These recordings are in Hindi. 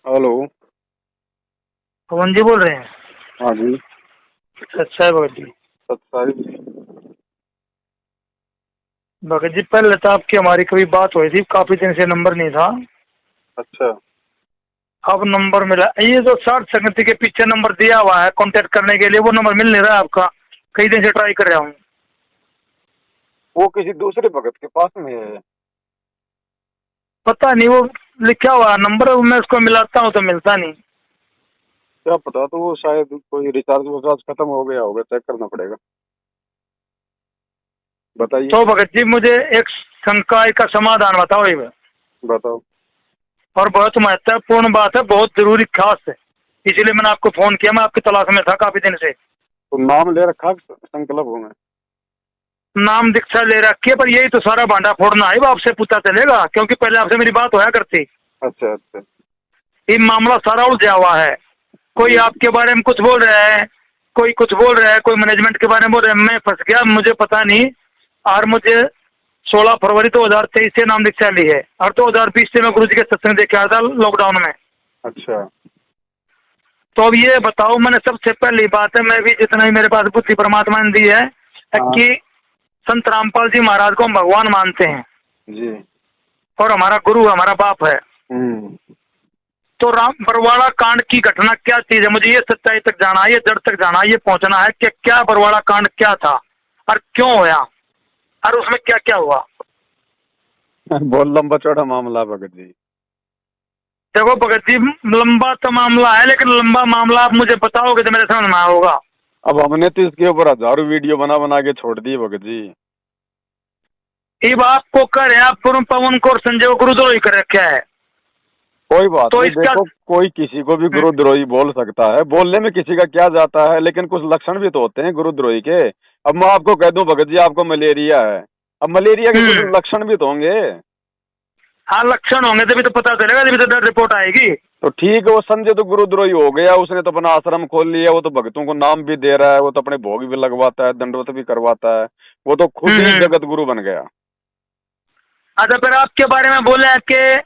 हेलो। पवन जी बोल रहे हैं? हाँ जी। अच्छा है भगत जी। सत्ताईस। भगत जी पहले तो आपकी हमारी कभी बात हुई थी, काफी दिन से नंबर नहीं था। अच्छा। अब नंबर मिला। ये जो 60 संगति के पीछे नंबर दिया हुआ है कांटेक्ट करने के लिए, वो नंबर मिल नहीं रहा है आपका। कई दिन से ट्राई कर रहा हूँ। वो किसी दूसरे भगत के पास में है। पता नहीं, वो लिखा हुआ है नंबर, मैं उसको मिलाता हूँ तो मिलता नहीं। क्या पता, तो वो शायद कोई रिचार्ज विचार्ज खत्म हो गया होगा, चेक करना पड़ेगा। बताइए। तो भगत जी मुझे एक शंका का समाधान बताओ ये। बताओ। और बहुत महत्वपूर्ण बात है, बहुत जरूरी खास है, इसीलिए मैंने आपको फोन किया। मैं आपकी तलाश में था काफी दिन से। तो नाम ले रखा संकल्प हूँ मैं। नाम दीक्षा ले रखी है, पर यही तो सारा भांडा फोड़ना है। वो आपसे पूछा चलेगा, क्योंकि पहले आपसे मेरी बात होया करती। अच्छा अच्छा। ये मामला सारा उलझा हुआ है। कोई जी। आपके बारे में कुछ बोल रहा है, कोई कुछ बोल रहा है, कोई मैनेजमेंट के बारे में बोल रहा है। मैं फंस गया, मुझे पता नहीं। और मुझे 16 फरवरी 2023 से नाम दीक्षा ली है, और 2020 से मैं गुरु जी के सत्संग देखे आया था लॉकडाउन में। अच्छा। तो अब ये बताओ, मैंने सबसे पहली बात है, मैं भी जितना ही मेरे पास बुद्धि परमात्मा ने दी है हाँ कि संत रामपाल जी महाराज को हम भगवान मानते हैं, जी। और हमारा गुरु हमारा बाप है। हम्म। तो राम बरवाड़ा कांड की घटना क्या चीज है, मुझे ये सच्चाई तक जाना है, ये जड़ तक जाना है, ये पहुंचना है कि क्या बरवाड़ा कांड क्या था और क्यों होया, और उसमें क्या क्या हुआ। बहुत लंबा चौड़ा मामला भगत जी। देखो भगत जी, लंबा तो मामला है, लेकिन लंबा मामला आप मुझे बताओगे तो मेरे समझ में होगा। अब हमने तो इसके ऊपर हजारों वीडियो बना बना के छोड़ दी भगत जी। ये आपको कर आप पवन को और संजय को गुरुद्रोही कर रखा है। कोई बात तो नहीं, इसका देखो कोई किसी को भी गुरुद्रोही बोल सकता है, बोलने में किसी का क्या जाता है, लेकिन कुछ लक्षण भी तो होते हैं गुरुद्रोही के। अब मैं आपको कह दूं भगत जी आपको मलेरिया है, अब मलेरिया के कुछ लक्षण भी तो होंगे। हाँ, लक्षण होंगे तभी तो पता चलेगा, तभी तो रिपोर्ट आएगी। तो ठीक है, वो संजय तो गुरुद्रोही हो गया, उसने तो अपना आश्रम खोल लिया, वो तो भक्तों को नाम भी दे रहा है, वो तो अपने भोग भी लगवाता है, दंडवत भी करवाता है, वो तो खुद ही जगत गुरु बन गया। अच्छा, फिर आपके बारे में बोले हैं कि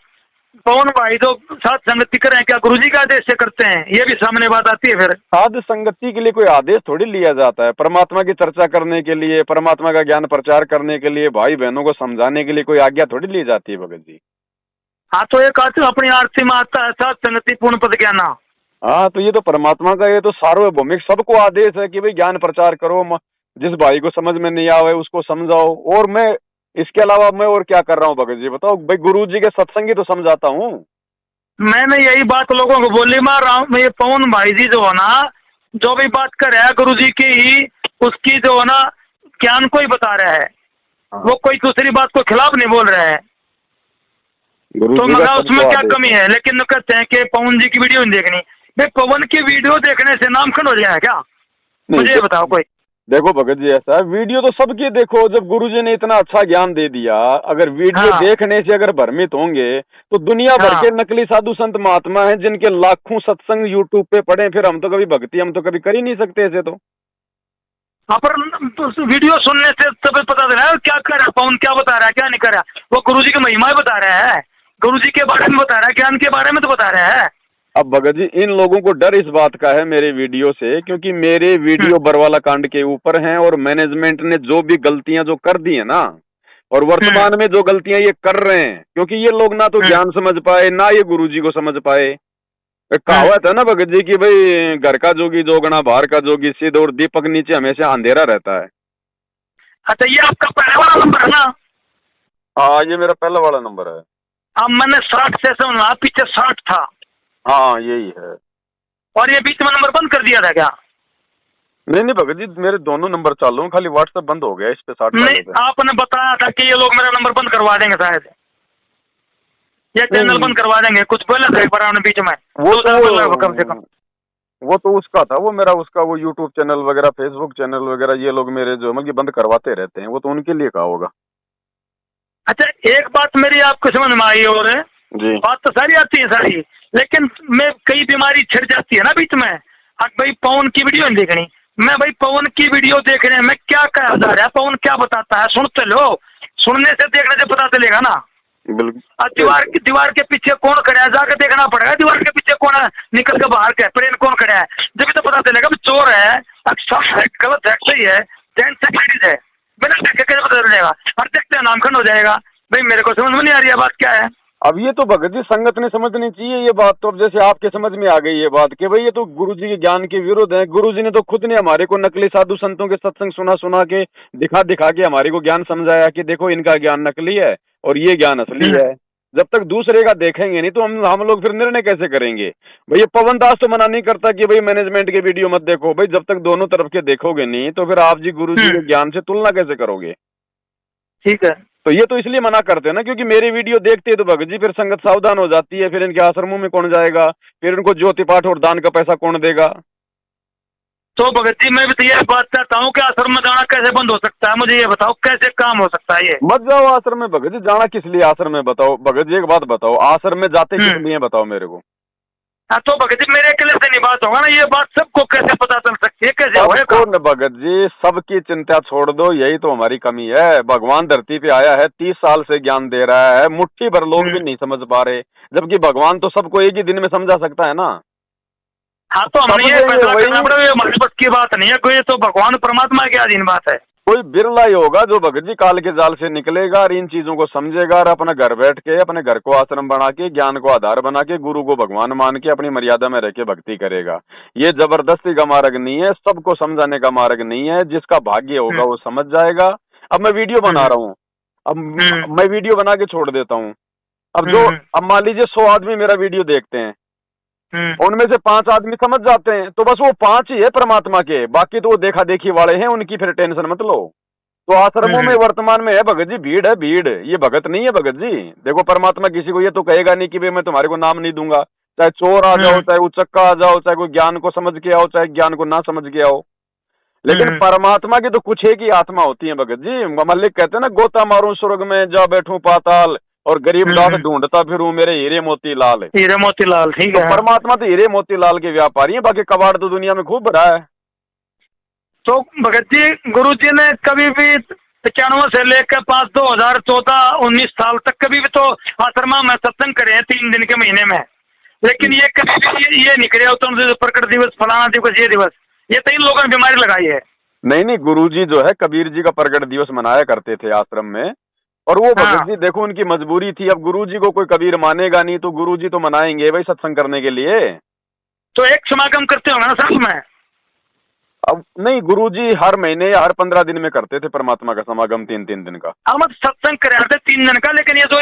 पवन भाई तो साथ संगति करें, क्या गुरुजी का आदेश से करते हैं? ये भी सामने बात आती है फिर। साध संगति के लिए कोई आदेश थोड़ी लिया जाता है, परमात्मा की चर्चा करने के लिए, परमात्मा का ज्ञान प्रचार करने के लिए, भाई बहनों को समझाने के लिए कोई आज्ञा थोड़ी ली जाती है भगत जी। हाँ, तो एक आदमी अपनी आरती में आता है साथ संगति पूर्ण पद ज्ञाना। हाँ, तो ये तो परमात्मा का, ये तो सार्वभौमिक सबको आदेश है कि भाई ज्ञान प्रचार करो, जिस भाई को समझ में नहीं आवे उसको समझाओ। और मैं इसके अलावा मैं और क्या कर रहा हूँ भगत जी बताओ? भाई गुरु जी के सत्संगी तो समझाता हूँ। मैंने यही बात लोगों को बोली, मां राम ये पवन भाई जी जो है ना, जो भी बात कर रहा है गुरु जी की ही, उसकी जो है ना ज्ञान को ही बता रहा है। हाँ। वो कोई दूसरी बात को खिलाफ नहीं बोल रहा है। गुरु तो जी का मगर सबको उसमें क्या आदेश कमी है? लेकिन कहते हैं कि पवन जी की वीडियो नहीं देखनी। भाई पवन की वीडियो देखने से नामखंड हो जाएगा क्या? नहीं मुझे ये बताओ कोई। देखो भगत जी, ऐसा है, वीडियो तो सबकी देखो, जब गुरुजी ने इतना अच्छा ज्ञान दे दिया, अगर वीडियो हाँ देखने से अगर भ्रमित होंगे तो दुनिया भर के हाँ नकली साधु संत महात्मा हैं जिनके लाखों सत्संग यूट्यूब पे पड़े, फिर हम तो कभी भक्ति हम तो कभी कर ही नहीं सकते ऐसे तो। हाँ, पर वीडियो सुनने से तभी पता चला क्या कर रहा है पवन, क्या बता रहा है, क्या नहीं कर रहा। वो गुरुजी की महिमा बता रहा है, गुरुजी के बारे में बता रहा है, ज्ञान के बारे में तो बता रहा है। अब भगत जी इन लोगों को डर इस बात का है मेरे वीडियो से, क्योंकि मेरे वीडियो बरवाला कांड के ऊपर हैं, और मैनेजमेंट ने जो भी गलतियां जो कर दी है ना, और वर्तमान में जो गलतियां ये कर रहे हैं, क्योंकि ये लोग ना तो ज्ञान समझ पाए ना ये गुरुजी को समझ पाए। एक कहावत है ना भगत जी की, भाई घर का जोगी जोगना बाहर का जोगी सिद्ध, और दीपक नीचे हमेशा अंधेरा रहता है। अच्छा, ये आपका पहला वाला नंबर है ना? हाँ, ये मेरा पहला वाला नंबर है। अब मैंने 60 से सुना, पीछे 60 था, हाँ यही है। और ये बीच में नंबर बंद कर दिया था क्या? नहीं नहीं भगत जी, मेरे दोनों नंबर चालू हैं, खाली व्हाट्सएप बंद हो गया इस पे 60 नहीं, वाले पे। आपने बताया था कि ये लोग मेरा नंबर बंद करवा देंगे शायद, ये चैनल बंद करवा देंगे, कुछ बोला था एक बार उन्होंने बीच में। वो 2 साल पहले कम से कम। वो तो उसका था, वो मेरा उसका वो यूट्यूब चैनल वगैरह फेसबुक चैनल वगैरह ये लोग मेरे जो मतलब बंद करवाते रहते हैं, वो तो उनके लिए कहा होगा। अच्छा, एक बात मेरी आपको समझ में आई, और जी। बात तो सारी आती है सारी, लेकिन मैं कई बीमारी छिड़ जाती है ना बीच में। अब भाई पवन की वीडियो नहीं देखनी, मैं भाई पवन की वीडियो देखने में क्या कहा जा रहा है, पवन क्या बताता है, सुनते लो, सुनने से देखने से पता चलेगा ना। बिल्कुल। अब दीवार के पीछे कौन खड़ा है, जाकर देखना पड़ेगा दीवार के पीछे कौन है, निकल के बाहर के प्लेन कौन खड़ा है, जब तो पता चलेगा चोर है, अच्छा है, गलत है, सही है, जेंट्स है, लेडीज है, बिना देखे कैसे पता चलेगा। और देखते हैं नामखंड हो जाएगा। भाई मेरे को समझ में नहीं आ रही है बात क्या है। अब ये तो भगत जी संगत ने समझनी चाहिए ये बात। तो अब जैसे आपके समझ में आ गई ये बात कि भाई ये तो गुरुजी के ज्ञान के विरुद्ध है। गुरुजी ने तो खुद ने हमारे को नकली साधु संतों के सत्संग सुना सुना के दिखा दिखा के हमारे को ज्ञान समझाया कि देखो इनका ज्ञान नकली है और ये ज्ञान असली है। जब तक दूसरे का देखेंगे नहीं तो हम लोग फिर निर्णय कैसे करेंगे। भाई ये पवन दास तो मना नहीं करता कि भाई मैनेजमेंट के वीडियो मत देखो। भाई जब तक दोनों तरफ के देखोगे नहीं तो फिर आप जी गुरुजी के ज्ञान से तुलना कैसे करोगे। ठीक है, तो ये तो इसलिए मना करते हैं ना क्योंकि मेरी वीडियो देखते हैं तो भगत जी फिर संगत सावधान हो जाती है। फिर इनके आश्रमों में कौन जाएगा, फिर इनको ज्योति पाठ और दान का पैसा कौन देगा। तो भगत जी मैं भी तो ये बात चाहता हूँ कि आश्रम में जाना कैसे बंद हो सकता है, मुझे ये बताओ कैसे काम हो सकता है ये। मत जाओ आश्रम में भगत जी। जाना किस लिए आश्रम में बताओ भगत जी, एक बात बताओ, आश्रम में जाते किस लिए बताओ मेरे को। हाँ तो भगत जी मेरे अकेले से नहीं बात होगा ना, ये बात सबको कैसे पता चल सकती है, कैसे होगा। न भगत जी सबकी चिंता छोड़ दो, यही तो हमारी कमी है। भगवान धरती पे आया है, 30 साल से ज्ञान दे रहा है, मुट्ठी भर लोग भी नहीं समझ पा रहे, जबकि भगवान तो सबको एक ही दिन में समझा सकता है ना। हाँ तो हमने ये फैसला करना पड़ेगा, हमारे बस की बात नहीं है कोई, तो भगवान परमात्मा की अधीन बात है। कोई बिरला ही होगा जो भगत जी काल के जाल से निकलेगा और इन चीजों को समझेगा और अपना घर बैठ के अपने घर को आश्रम बना के ज्ञान को आधार बना के गुरु को भगवान मान के अपनी मर्यादा में रह के भक्ति करेगा। ये जबरदस्ती का मार्ग नहीं है, सबको समझाने का मार्ग नहीं है। जिसका भाग्य होगा वो समझ जाएगा। अब मैं वीडियो बना रहा हूँ, अब मैं वीडियो बना के छोड़ देता हूँ। अब मान लीजिए 100 आदमी मेरा वीडियो देखते हैं, उनमें से 5 आदमी समझ जाते हैं तो बस वो 5 ही है परमात्मा के, बाकी तो वो देखा देखी वाले हैं, उनकी फिर टेंशन मत लो। तो आश्रमों में वर्तमान में है भगत जी भीड़ है, भीड़, ये भगत नहीं है भगत जी। देखो परमात्मा किसी को ये तो कहेगा नहीं कि भाई मैं तुम्हारे को नाम नहीं दूंगा, चाहे चोर आ जाओ, चाहे उचक्का आ जाओ, चाहे कोई ज्ञान को समझ के आओ, चाहे ज्ञान को ना समझ के आओ। लेकिन परमात्मा की तो कुछ एक ही आत्मा होती है भगत जी। मल्लिक कहते हैं ना, गोता मारूं स्वर्ग में जा बैठूं पाताल और गरीब दास ढूंढता फिरूं मेरे हीरे मोती लाल। हीरे मोती लाल, ठीक है। परमात्मा तो हीरे मोती लाल के व्यापारी है, बाकी कबाड़ तो दुनिया में खूब भरा है। तो भगत जी गुरु जी ने कभी भी 95 से लेकर 5 2014-19 साल तक कभी भी तो आश्रम में सत्संग करे हैं 3 दिन के महीने में, लेकिन ये कभी भी ये नहीं करे उत्तम प्रकट दिवस, फलाना दिवस, ये दिवस, ये 3 लोगों ने बीमारी लगाई है। नहीं, गुरुजी जो है कबीर जी का प्रकट दिवस मनाया करते थे आश्रम में, और वो भगत जी देखो उनकी मजबूरी थी। अब गुरुजी को कोई कबीर मानेगा नहीं तो गुरुजी तो मनाएंगे भाई सत्संग करने के लिए। तो एक समागम करते होंगे ना साथ में। अब नहीं, गुरुजी हर महीने या हर 15 दिन में करते थे परमात्मा का समागम 3-3 दिन का। हम सत्संग करे थे 3 दिन का, लेकिन ये तो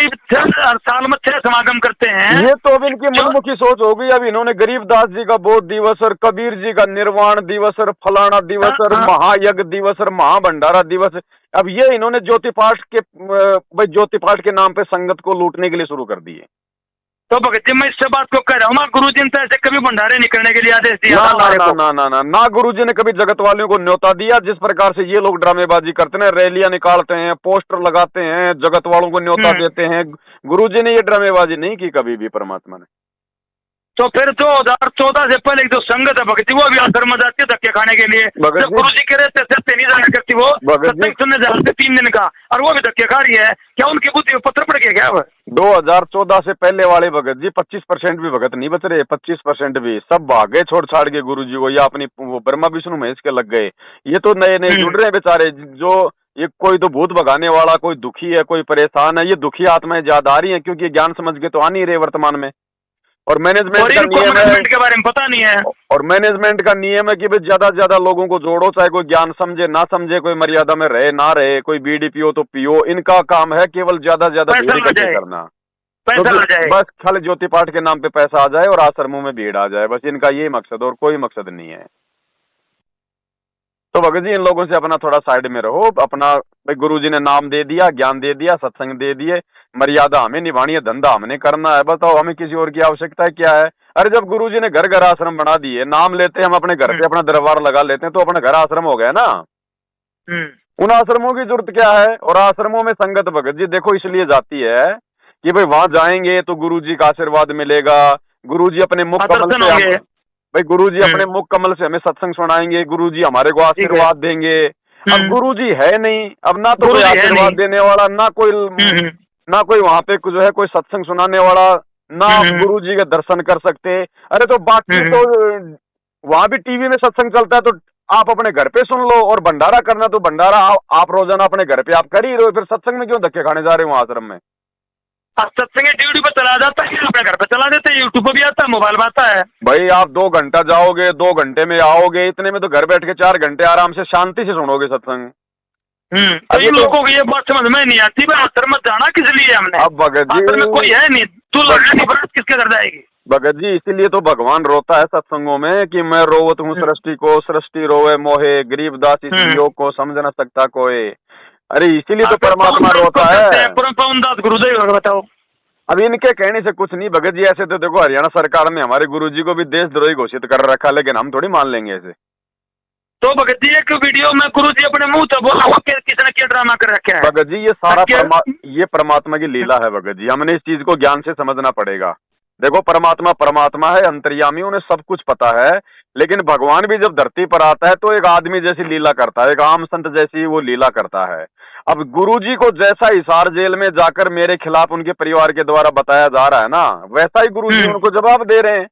हर साल में 6 समागम करते हैं। ये तो अब इनकी मनमुखी सोच हो गई। अब इन्होंने गरीबदास जी का बोध दिवस और कबीर जी का निर्वाण दिवस और फलाना दिवस और महायज्ञ दिवस और महाभंडारा दिवस, अब ये इन्होंने ज्योति पाठ के नाम पे संगत को लूटने के लिए शुरू कर दिए। तो भगत जी मैं इससे बात को कह रहा हूँ, गुरु जी ने ऐसे कभी भंडारे नहीं करने के लिए आदेश दिया ना गुरु जी ने कभी जगत वालों को न्योता दिया। जिस प्रकार से ये लोग ड्रामेबाजी करते हैं, रैलियां निकालते हैं, पोस्टर लगाते हैं, जगत वालों को न्योता देते हैं, गुरु जी ने ये ड्रामेबाजी नहीं की कभी भी परमात्मा ने। तो फिर 2014 से पहले जो संगत है भगत जी वो भी आश्रम में जाती है धक्के खाने के लिए। जब गुरु जी कह रहे थे नहीं जाया करती वो सत्संग सुनने जा रहे थे 3 दिन का, और वो भी धक्के खा रही है। क्या उनकी बुद्धि पत्थर पड़ गया क्या? 2014 से पहले वाले भगत जी 25% भी भगत नहीं बच रहे, 25% भी सब भाग गए छोड़ छाड़ के गुरु जी को, या अपनी ब्रह्मा विष्णु महेश के लग गए। ये तो नए नए जुड़ रहे हैं बेचारे। जो ये कोई तो भूत भगाने वाला, कोई दुखी है, कोई परेशान है, ये दुखी आत्माएं ज्यादा आ रही है क्योंकि ज्ञान समझ के तो आ नहीं रहे वर्तमान में। और मैनेजमेंट का नियम है के बारे में पता नहीं है, और मैनेजमेंट का नियम है कि भाई ज्यादा से ज्यादा लोगों को जोड़ो, चाहे कोई ज्ञान समझे ना समझे, कोई मर्यादा में रहे ना रहे, कोई बीड़ी पियो तो पियो। इनका काम है केवल ज्यादा ज्यादा भीड़ इकट्ठी करना, बस खाली ज्योति पाठ के नाम पे पैसा आ जाए और आश्रमों में भीड़ आ जाए, बस इनका ये मकसद और कोई मकसद नहीं है। तो भगत जी इन लोगों से अपना थोड़ा साइड में रहो। अपना भाई गुरु जी ने नाम दे दिया, ज्ञान दे दिया, सत्संग दे दिए, मर्यादा हमें निभानी है, धंधा हमने करना है। बताओ हमें किसी और की आवश्यकता क्या है? अरे जब गुरु जी ने घर घर आश्रम बना दिए, नाम लेते हम अपने घर पे अपना दरबार लगा लेते हैं तो अपना घर आश्रम हो गया ना। उन आश्रमों की जरूरत क्या है? और आश्रमों में संगत भगत जी देखो इसलिए जाती है कि भाई वहां जाएंगे तो गुरु जी का आशीर्वाद मिलेगा। गुरु जी अपने मुख कमल से भाई गुरु जी अपने मुख कमल से हमें सत्संग सुनाएंगे, गुरु जी हमारे को आशीर्वाद देंगे। अब गुरु जी है नहीं, अब ना तो कोई आशीर्वाद देने वाला, ना कोई ना कोई वहां पे जो है कोई सत्संग सुनाने वाला, ना आप गुरु जी के दर्शन कर सकते। अरे तो बाकी तो वहां भी टीवी में सत्संग चलता है, तो आप अपने घर पे सुन लो, और भंडारा करना तो भंडारा आप रोजाना अपने घर पे आप कर ही रहे हो, फिर सत्संग में क्यों धक्के खाने जा रहे हो आश्रम में? सत्संग ड्यूटी पर चला जाता है, अपने घर पे चला देते हैं, यूट्यूब पर भी आता है, मोबाइल में आता है। भाई आप 2 घंटा जाओगे, 2 घंटे में आओगे, इतने में तो घर बैठ के 4 घंटे आराम से शांति से सुनोगे सत्संग। तो इन लोगों को ये बात समझ में नहीं आती, भाई आश्रम में जाना किस लिए हमने? अब भगत जी आश्रम में कोई है नहीं, तू लगा नहीं, बरात किसके घर जाएगी? भगत जी इसीलिए तो भगवान रोता है सत्संगों में कि मैं रोवत हूँ सृष्टि को, सृष्टि रोवे मोहे, गरीब दास इस योग को समझ न सकता कोई। अरे इसीलिए तो परमात्मा रोता है। पवन दास गुरुदेव बताओ। अब इनके कहने से कुछ नहीं भगत जी, ऐसे तो देखो हरियाणा सरकार ने हमारे गुरुजी को भी देशद्रोही घोषित कर रखा, लेकिन हम थोड़ी मान लेंगे ऐसे। तो भगत जी एक वीडियो में गुरुजी अपने मुंह से बोला किसने क्या ड्रामा कर रखा है? भगत जी ये सारा ये परमात्मा की लीला है भगत जी, हमने इस चीज को ज्ञान से समझना पड़ेगा। देखो परमात्मा परमात्मा है, अंतर्यामी, उन्हें सब कुछ पता है, लेकिन भगवान भी जब धरती पर आता है तो एक आदमी जैसी लीला करता है, एक आम संत जैसी वो लीला करता है। अब गुरुजी को जैसा हिसार जेल में जाकर मेरे खिलाफ उनके परिवार के द्वारा बताया जा रहा है ना, वैसा ही गुरुजी उनको जवाब दे रहे हैं।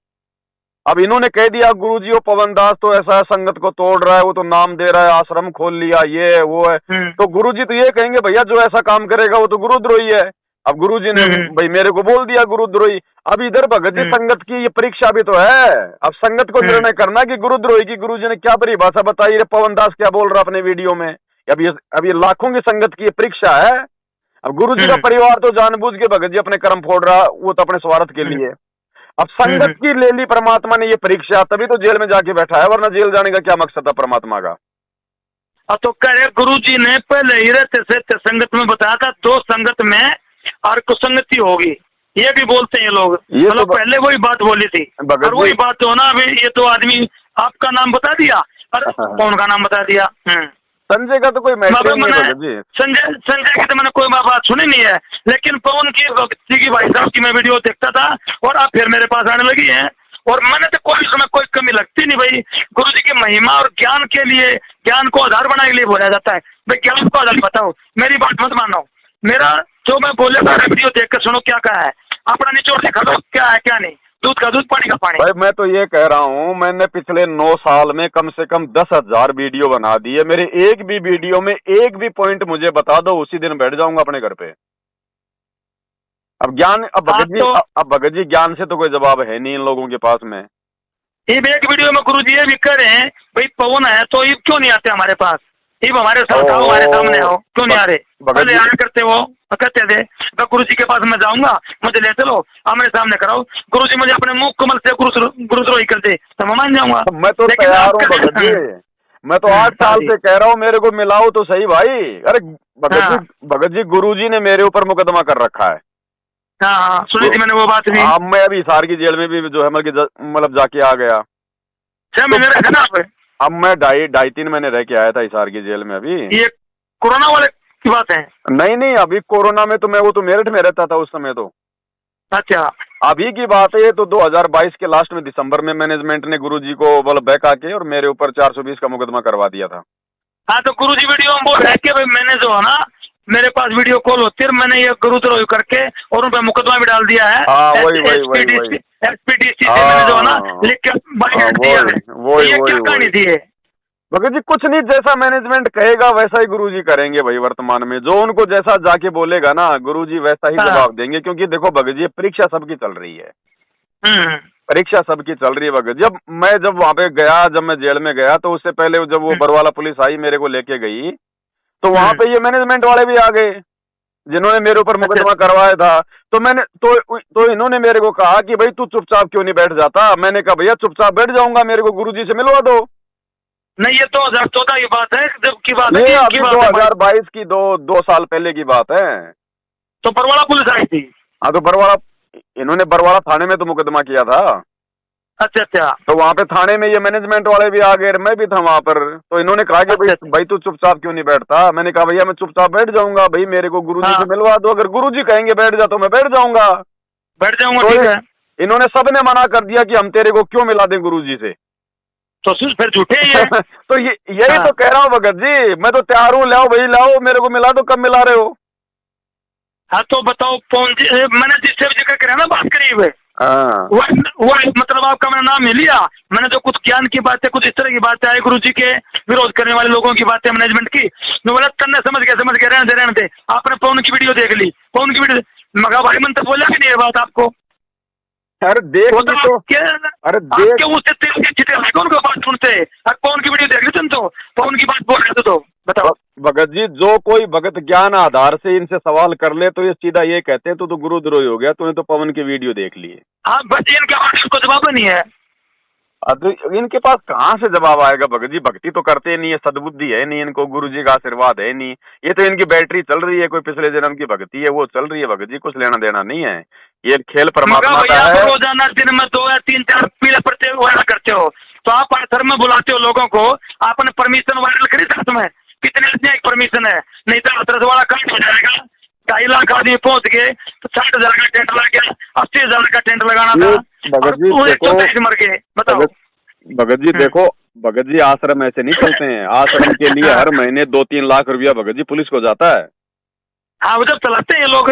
अब इन्होंने कह दिया गुरुजी वो पवन दास तो ऐसा संगत को तोड़ रहा है, वो तो नाम दे रहा है, आश्रम खोल लिया, ये वो है, तो गुरुजी तो ये कहेंगे भैया जो ऐसा काम करेगा वो तो गुरुद्रोही है। अब गुरुजी ने भाई मेरे को बोल दिया गुरुद्रोही। अब इधर भगत जी संगत की ये परीक्षा भी तो है, अब संगत को निर्णय करना कि गुरुद्रोही की गुरुजी ने क्या परिभाषा बताई, रे पवन दास क्या बोल रहा अपने वीडियो में। अब ये लाखों की संगत की परीक्षा है। अब गुरुजी का परिवार तो जानबूझ के भगत जी अपने कर्म फोड़ रहा, वो तो अपने स्वार्थ के लिए। अब संगत की ले ली परमात्मा ने ये परीक्षा, तभी तो जेल में जाके बैठा है, वरना जेल जाने का क्या मकसद था परमात्मा का? अब तो कह रहे गुरुजी ने पहले ही रहते से संगत में बताया था, दो संगत में और कुसंगति होगी, ये भी बोलते हैं ये लोग। मतलब तो पहले वही बात बोली थी, और वही बात तो ना अभी ये तो आदमी आपका नाम बता दिया और कौन का नाम बता दिया। संजय का तो कोई मैटर नहीं है जी। संजय की तो मैंने कोई बात सुनी नहीं है, लेकिन पवन की भाई साहब की मैं वीडियो देखता था, और अब फिर मेरे पास आने लगी है, और मैंने तो कोई उसमें कोई कमी लगती नहीं। भाई गुरुजी की महिमा और ज्ञान के लिए, ज्ञान को आधार बनाने के लिए बोला जाता है। भाई ज्ञान को आधार बताओ, मेरी बात मत मानो, मेरा जो मैं बोले वीडियो देख कर सुनो क्या कहा है, अपना निचोड़ दिखा दो क्या है क्या नहीं, दूध का दूध पानी का पानी। भाई मैं तो ये कह रहा हूँ, मैंने पिछले 9 साल में कम से कम 10,000 वीडियो बना दी है, मेरे एक भी वीडियो में एक भी पॉइंट मुझे बता दो, उसी दिन बैठ जाऊंगा अपने घर पे। अब ज्ञान, अब भगत जी ज्ञान से तो कोई जवाब है नहीं इन लोगों के पास में। ये एक वीडियो में गुरुजी ये भी कह रहे हैं भाई पवन है तो ये क्यों नहीं आते हमारे पास, ये हमारे साथ आओ, हमारे सामने आओ, क्यों नहीं आ रहे? पहले आया करते हो, कहते थे मैं गुरुजी के पास मैं जाऊंगा, मुझे ले चलो, आमने सामने कराओ, गुरुजी मुझे अपने मुंह कमल से गुरुद्रोही कर दे तो मैं मान जाऊंगा। मैं तो तैयार हूँ भगत जी, मैं तो 8 साल से कह रहा हूँ मेरे को मिलाओ तो सही भाई। अरे भगत जी गुरुजी ने मेरे ऊपर मुकदमा कर रखा है। हाँ सुनी थी मैंने वो बात भी। अब मैं अभी हिसार की जेल में भी जो है मतलब जाके आ गया। 6 महीने रहे थे ना आप? अब मैं 2.5-3 महीने रह के आया था हिसार की जेल में। अभी ये कोरोना वाले की बात है? नहीं अभी कोरोना में तो मैं, वो तो मेरठ में रहता था उस समय तो। अच्छा अभी की बात है ये तो 2022 के लास्ट में दिसंबर में मैनेजमेंट ने गुरुजी को मतलब बैक आके और मेरे ऊपर 420 का मुकदमा करवा दिया था। हाँ तो गुरुजी वीडियो में बोल रहे कि भाई मैंने जो है ना, मेरे पास वीडियो कॉल होती है, मैंने ये गुरुद्रोही करके और उन पर मुकदमा भी डाल दिया है। SPDC से मैंने जो है ना लिख के दिया है। ये क्या कहानी थी? भगत जी कुछ नहीं, जैसा मैनेजमेंट कहेगा वैसा ही गुरुजी करेंगे भाई। वर्तमान में जो उनको जैसा जाके बोलेगा ना गुरुजी वैसा ही जवाब देंगे, क्योंकि देखो भगत जी परीक्षा सबकी चल रही है, परीक्षा सबकी चल रही है भगत जी। जब वहां पे गया, जब मैं जेल में गया तो उससे पहले जब वो बरवाला पुलिस आई मेरे को लेके गई, तो वहां पे ये मैनेजमेंट वाले भी आ गए जिन्होंने मेरे ऊपर मुकदमा करवाया था। तो मैंने तो इन्होंने मेरे को कहा कि भाई तू चुपचाप क्यों नहीं बैठ जाता। मैंने कहा भैया चुपचाप बैठ जाऊंगा, मेरे को गुरुजी से मिलवा दो। नहीं ये 2014 की बात है, जब की बात है, अभी 2022 की 2 साल पहले की बात है। तो बरवाला पुलिस आई थी? हाँ तो इन्होंने बरवाला थाने में तो मुकदमा किया था। अच्छा तो वहाँ पे थाने में ये मैनेजमेंट वाले भी आ गए, मैं भी था वहाँ पर। तो इन्होंने कहा कि भाई तू चुपचाप क्यों नहीं बैठता। मैंने कहा भैया मैं चुपचाप बैठ जाऊंगा, भाई मेरे को गुरुजी से मिलवा दो, अगर गुरुजी कहेंगे बैठ जा तो मैं बैठ जाऊंगा। तो ठीक है। इन्होंने सबने मना कर दिया कि हम तेरे को क्यों मिला दें गुरुजी से, तो फिर झूठे ही है। तो यही तो कह रहा हूँ भगत जी, मैं तो तैयार हूँ, लाओ भाई लाओ, मेरे को मिला दो, कब मिला रहे हो? हाँ तो बताओ पवन जी, मैंने जिससे भी जिक्र करा ना बात करीब हाँ वो मतलब आपका मैंने नाम नहीं लिया। मैंने जो कुछ ज्ञान की बातें, कुछ इस तरह की बातें आई, गुरु जी के विरोध करने वाले लोगों की बातें, मैनेजमेंट की, मैं बोला तन्ने समझ गया रहने दे। आपने पवन की वीडियो देख ली, पवन की वीडियो मगा भाई मन तो बोला कि नहीं ये बात आपको? अरे देख वो ली तो तो। अरे देख आपके उससे तेल की चिटे कौन को बात सुनते? अब पवन की वीडियो देख ली तुम तो पवन की बात बोल रहे थे तो बताओ। भगत जी, जो कोई भगत ज्ञान आधार से इनसे सवाल कर ले तो ये सीधा ये कहते हैं तो गुरुद्रोही हो गया, तूने तो पवन की वीडियो देख ली है। हाँ बस इनके पास को जवाब नहीं है। अब इनके पास कहाँ से जवाब आएगा भगत जी? भक्ति तो करते नहीं है, सद्बुद्धि है नहीं इनको, गुरु जी का आशीर्वाद है नहीं। ये तो इनकी बैटरी चल रही है, कोई पिछले जन्म की भक्ति है वो चल रही है भगत जी, कुछ लेना देना नहीं है। ये खेल परमात्मा का है। रोजाना दिन में 2 या 3 4 पीले पड़ते वायरल करते हो तो आप सर में बुलाते हो लोगों को, आपने परमिशन वायरल करी साथ में? कितने एक परमिशन है? नहीं तो 10 वाला काट हो जाएगा। 2.5 लाख आदमी पहुंच गए तो 60,000 का टेंट लग गया, 80,000 का टेंट लगाना था, भगत जी देखो, मर गए। बताओ भगत जी देखो, भगत जी आश्रम ऐसे नहीं चलते हैं। आश्रम के लिए हर महीने 2-3 लाख रुपया भगत जी पुलिस को जाता है। हाँ वो जब चलाते हैं ये लोग।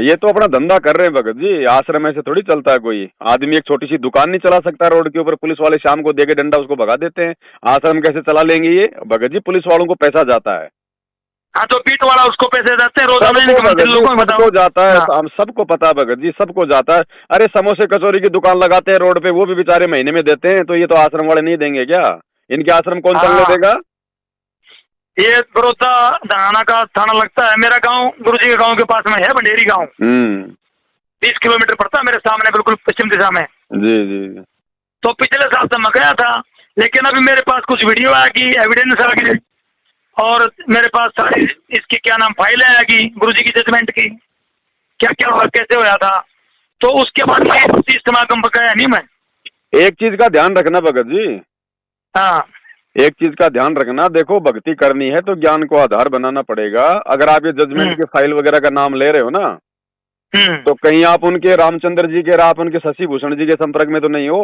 ये तो अपना धंधा कर रहे हैं भगत जी, आश्रम ऐसे थोड़ी चलता है। कोई आदमी एक छोटी सी दुकान नहीं चला सकता रोड के ऊपर, पुलिस वाले शाम को देके डंडा उसको भगा देते हैं। आश्रम कैसे चला लेंगे ये भगत जी? पुलिस वालों को पैसा जाता है। हाँ तो पीठ वाला उसको पैसे देते हैं रोजाना, सबको जाता है। हम सबको पता है भगत जी, सबको जाता है। अरे समोसे कचौरी की दुकान लगाते हैं रोड पे, वो भी बेचारे महीने में देते हैं, तो ये तो आश्रम वाले नहीं देंगे क्या? इनके आश्रम कौन चलने देगा? ये बड़ौदा धनाना का थाना लगता है। मेरा गांव गुरु जी के गांव के पास में है, बंडेरी गांव। 30 किलोमीटर पड़ता है मेरे सामने, बिल्कुल पश्चिम दिशा में। जी जी। तो पिछले साल से मैं गया था, लेकिन अभी मेरे पास कुछ वीडियो आएगी, एविडेंस आ गई, और मेरे पास सारी इसकी क्या नाम फाइलें आएगी गुरु जी की जजमेंट की, क्या क्या हुआ, कैसे होया था। तो उसके बाद इस समागम पर गया नहीं मैं। एक चीज का ध्यान रखना भगत जी, हाँ एक चीज का ध्यान रखना, देखो भक्ति करनी है तो ज्ञान को आधार बनाना पड़ेगा। अगर आप ये जजमेंट के फाइल वगैरह का नाम ले रहे हो ना, तो कहीं आप उनके रामचंद्र जी के, आप उनके शशि भूषण जी के संपर्क में तो नहीं हो?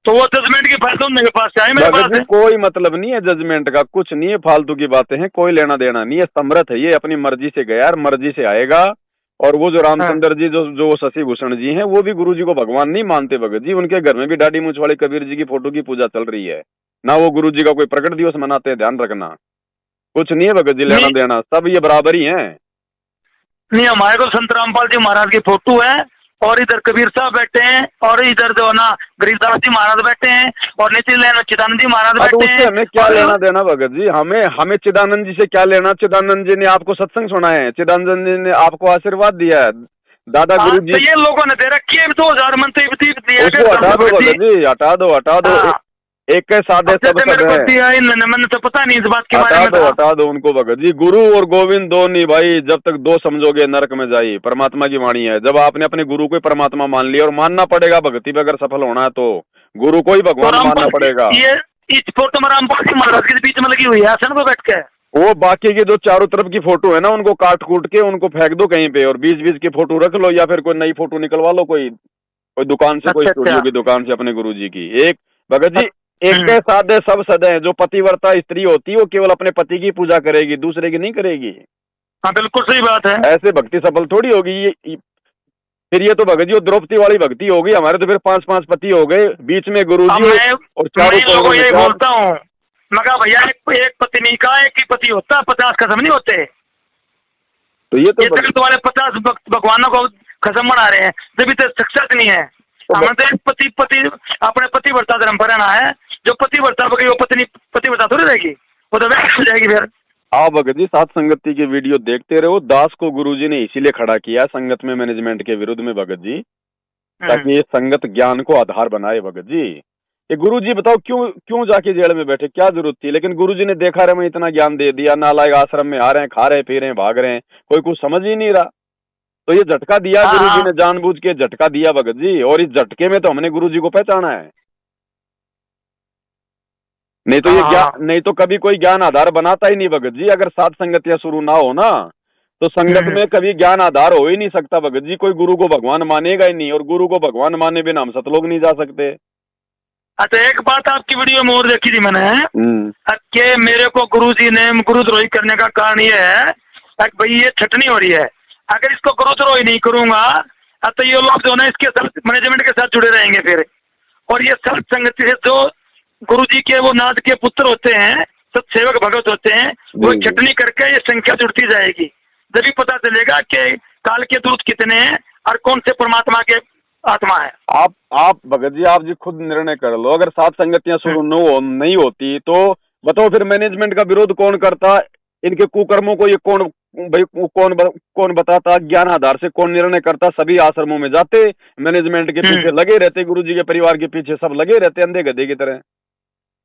तो वो जजमेंट की फाइल तो उनके पास है, मेरे पास है। कोई मतलब नहीं है जजमेंट का, कुछ नहीं है, फालतू की बातें हैं, कोई लेना देना नहीं है। समर्थ है ये, अपनी मर्जी से गया, मर्जी से आएगा। और वो जो रामचंद्र जी, जो शशि भूषण जी हैं, वो भी गुरु जी को भगवान नहीं मानते भगत जी। उनके घर में भी दाढ़ी मूंछ वाले कबीर जी की फोटो की पूजा चल रही है ना, वो गुरु जी का कोई प्रकट दिवस मनाते हैं, ध्यान रखना। कुछ नहीं है भगत जी लेना देना, सब ये बराबर ही है। नहीं, हमारे को संत रामपाल जी महाराज की फोटो है, और इधर कबीर साहब बैठे हैं, और इधर जो ना गरीबदास जी महाराज बैठे हैं, और नीचे लेना चिदानंद जी महाराज बैठे हैं। हमें क्या लेना देना भगत जी? हमें चिदानंद जी से क्या लेना? चिदानंद जी ने आपको सत्संग सुनाए हैं, चिदानंद जी ने आपको आशीर्वाद दिया है, दादा गुरु जी। तो ये लोगों ने दे रखी है 2000 मंत्री हटा दो भगत जी, हटा दो। एक सादे सब मैंने तो पता नहीं इस बात के बारे में। हटा दो उनको भगत जी। गुरु और गोविंद दो नहीं भाई, जब तक 2 समझोगे नरक में जाई, परमात्मा की वाणी है। जब आपने अपने गुरु को परमात्मा मान लिया, और मानना पड़ेगा भक्ति पे अगर सफल होना है तो गुरु को ही भगवान मानना पड़ेगा। ये इस फोटो में रामपाल जी महाराज के बीच में लगी हुई है आसन को बैठ के। वो बाकी की जो चारों तरफ की फोटो है ना, उनको काट कूट के उनको फेंक दो कहीं पे, और बीच की फोटो रख लो, या फिर कोई नई फोटो निकलवा लो, कोई दुकान से, कोई स्टूडियो की दुकान से अपने गुरु जी की। एक भगत जी, एक के सादे सब सदे हैं। जो पतिव्रता स्त्री होती है वो केवल अपने पति की पूजा करेगी, दूसरे की नहीं करेगी। हाँ बिल्कुल सही बात है। ऐसे भक्ति सफल थोड़ी होगी। फिर ये तो भगत जी द्रौपदी वाली भक्ति होगी। हमारे तो फिर 5-5 पति हो गए, बीच में गुरु जी और चारों लोगों यही बोलता हूँ, मगर भैया एक पत्नी का एक ही पति होता है, 50 खत्म नहीं होते। तो ये तो तुम्हारे 50 भगवानों को खत्म बना रहे हैं, जब तो सक्सेस नहीं है। हमें तो पति अपने पतिव्रता धर्म पर रहना है। जो पतिव्रता हो गई वो पत्नी पतिव्रता थोड़ी रहेगी, वो तो वैसे हो जाएगी। फिर आप भगत जी साथ संगति की वीडियो देखते रहो। दास को गुरुजी ने इसीलिए खड़ा किया संगत में मैनेजमेंट के विरुद्ध में भगत जी, ताकि ये संगत ज्ञान को आधार बनाए भगत जी। ये गुरुजी बताओ क्यों जाके जेल में बैठे, क्या जरूरत थी? लेकिन गुरुजी ने देखा रहे मैं इतना ज्ञान दे दिया, नालायक आश्रम में आ रहे हैं, खा रहे पी रहे हैं, भाग रहे हैं, कोई कुछ समझ ही नहीं रहा। तो ये झटका दिया गुरुजी ने, जानबूझ के झटका दिया भगत जी। और इस झटके में तो हमने गुरुजी को पहचाना है, नहीं तो ये नहीं तो कभी कोई ज्ञान आधार बनाता ही नहीं भगत जी। अगर सात संगतियां शुरू ना हो ना, तो संगत में कभी ज्ञान आधार हो ही नहीं सकता भगत जी। कोई गुरु को भगवान मानेगा ही नहीं, और गुरु को भगवान माने बिना हम सतलोक नहीं जा सकते। अच्छा, एक बात आपकी वीडियो में और देखी थी मैंने, कि मेरे को गुरुजी ने गुरुद्रोही करने का कारण ये है, भाई ये छटनी हो रही है, अगर इसको गुरुद्रोही नहीं करूंगा तो ये लोग जो ना इसके साथ मैनेजमेंट के साथ जुड़े रहेंगे फिर। और ये सर्व संगति से जो गुरु जी के वो नाथ के पुत्र होते हैं, सत्सेवक भगत होते हैं, वो छटनी करके ये संख्या जुड़ती जाएगी। जब भी पता चलेगा कि काल के दूत कितने हैं और कौन से परमात्मा के आत्मा है। आप भगत जी, आप जी खुद निर्णय कर लो। अगर सात संगतियां शुरू नहीं होती तो बताओ फिर मैनेजमेंट का विरोध कौन करता? इनके कुकर्मों को ये कौन बताता? ज्ञान आधार से कौन निर्णय करता? सभी आश्रमों में जाते, मैनेजमेंट के पीछे लगे रहते, गुरुजी के परिवार के पीछे सब लगे रहते अंधे गधे की तरह।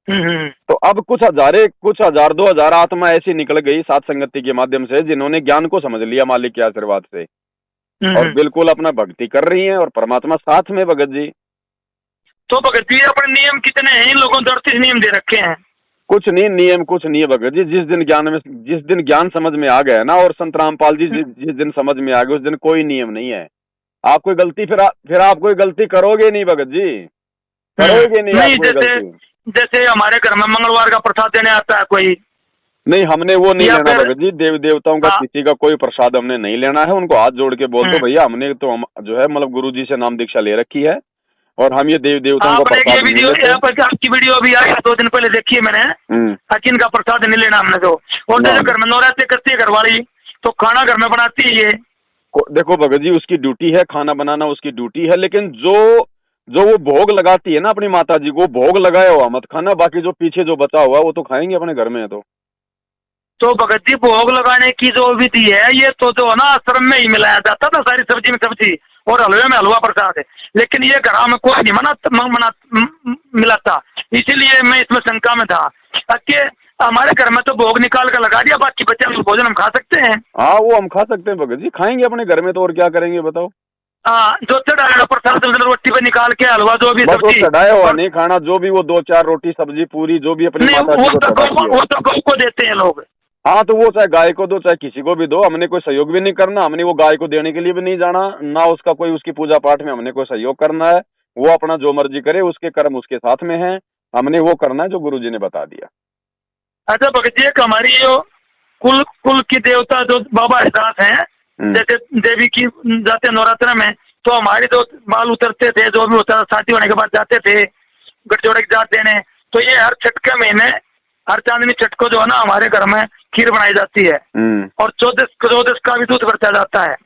तो अब कुछ हजार 2000 आत्मा ऐसी निकल गई सात संगति के माध्यम से, जिन्होंने ज्ञान को समझ लिया मालिक के आशीर्वाद से, और बिल्कुल अपना भक्ति कर रही हैं, और परमात्मा साथ में। भगत जी तो भगत जी अपने नियम कितने हैं? इन लोगों ने 38 नियम दे रखे हैं। कुछ नहीं, नियम कुछ नहीं है भगत जी। जिस दिन ज्ञान समझ में आ गया ना, और संत रामपाल जी जिस दिन समझ में आ गए, उस दिन कोई नियम नहीं है। आप कोई गलती फिर आप कोई गलती करोगे नहीं भगत जी, करोगे नहीं। जैसे हमारे घर में मंगलवार का प्रसाद देने आता है कोई, नहीं हमने वो नहीं लेना भगत जी। देव देवताओं का किसी का कोई प्रसाद हमने नहीं लेना है। उनको हाथ जोड़ के बोल दो भैया हमने तो जो है मतलब गुरु जी से नाम दीक्षा ले रखी है, और हम ये देव देवताओं का प्रसाद नहीं लेते। आपकी वीडियो अभी आई 2 दिन पहले देखी है मैंने, अकिन का प्रसाद नहीं लेना हमने तो। और जैसे घर में नौराते करती है घरवाली, तो खाना घर में बनाती है। ये देखो भगत जी, उसकी ड्यूटी है, खाना बनाना उसकी ड्यूटी है, लेकिन जो वो भोग लगाती है ना अपनी माता जी को, भोग लगाया हुआ मत खाना, बाकी जो पीछे जो बचा हुआ वो तो खाएंगे अपने घर में। तो भगत जी भोग लगाने की जो विधि है ये तो जो है ना आश्रम में ही मिलाया जाता था, सारी सब्जी में सब्जी और हलवे में हलवा प्रसाद है, लेकिन ये घर में कोई नहीं मिलाता। इसीलिए मैं इसमें शंका में था कि हमारे घर में तो भोग निकाल कर लगा दिया, बाकी बच्चे भोजन हम खा सकते हैं। हाँ वो हम खा सकते हैं भगत जी, खाएंगे अपने घर में तो, और क्या करेंगे बताओ। हाँ जो चढ़ाया प्रसाद रोटी पे निकाल के हलवा जो भी सब्जी चढ़ाया हुआ नहीं खाना, जो भी वो 2-4 रोटी सब्जी पूरी जो भी अपनी माता जी वो तो गौ को देते हैं लोग। हाँ तो वो चाहे गाय को दो चाहे किसी को भी दो, हमने कोई सहयोग भी नहीं करना। हमने वो गाय को देने के लिए भी नहीं जाना ना, उसका कोई उसकी पूजा पाठ में हमने कोई सहयोग करना है। वो अपना जो मर्जी करे, उसके कर्म उसके साथ में है, हमने वो करना है जो गुरुजी ने बता दिया। अच्छा भगत जी, एक हमारी जो कुल की देवता जो बाबा हरिदास हैं, जैसे देवी की जाते नवरात्र में, तो हमारे जो बाल उतरते थे, जो भी होता था शादी होने के बाद जाते थे गठजोड़े की जात देने, तो ये हर छठ के महीने हर चांदनी छठ को जो है ना हमारे घर में खीर बनाई जाती है, और 14 का भी दूध बरता जाता है।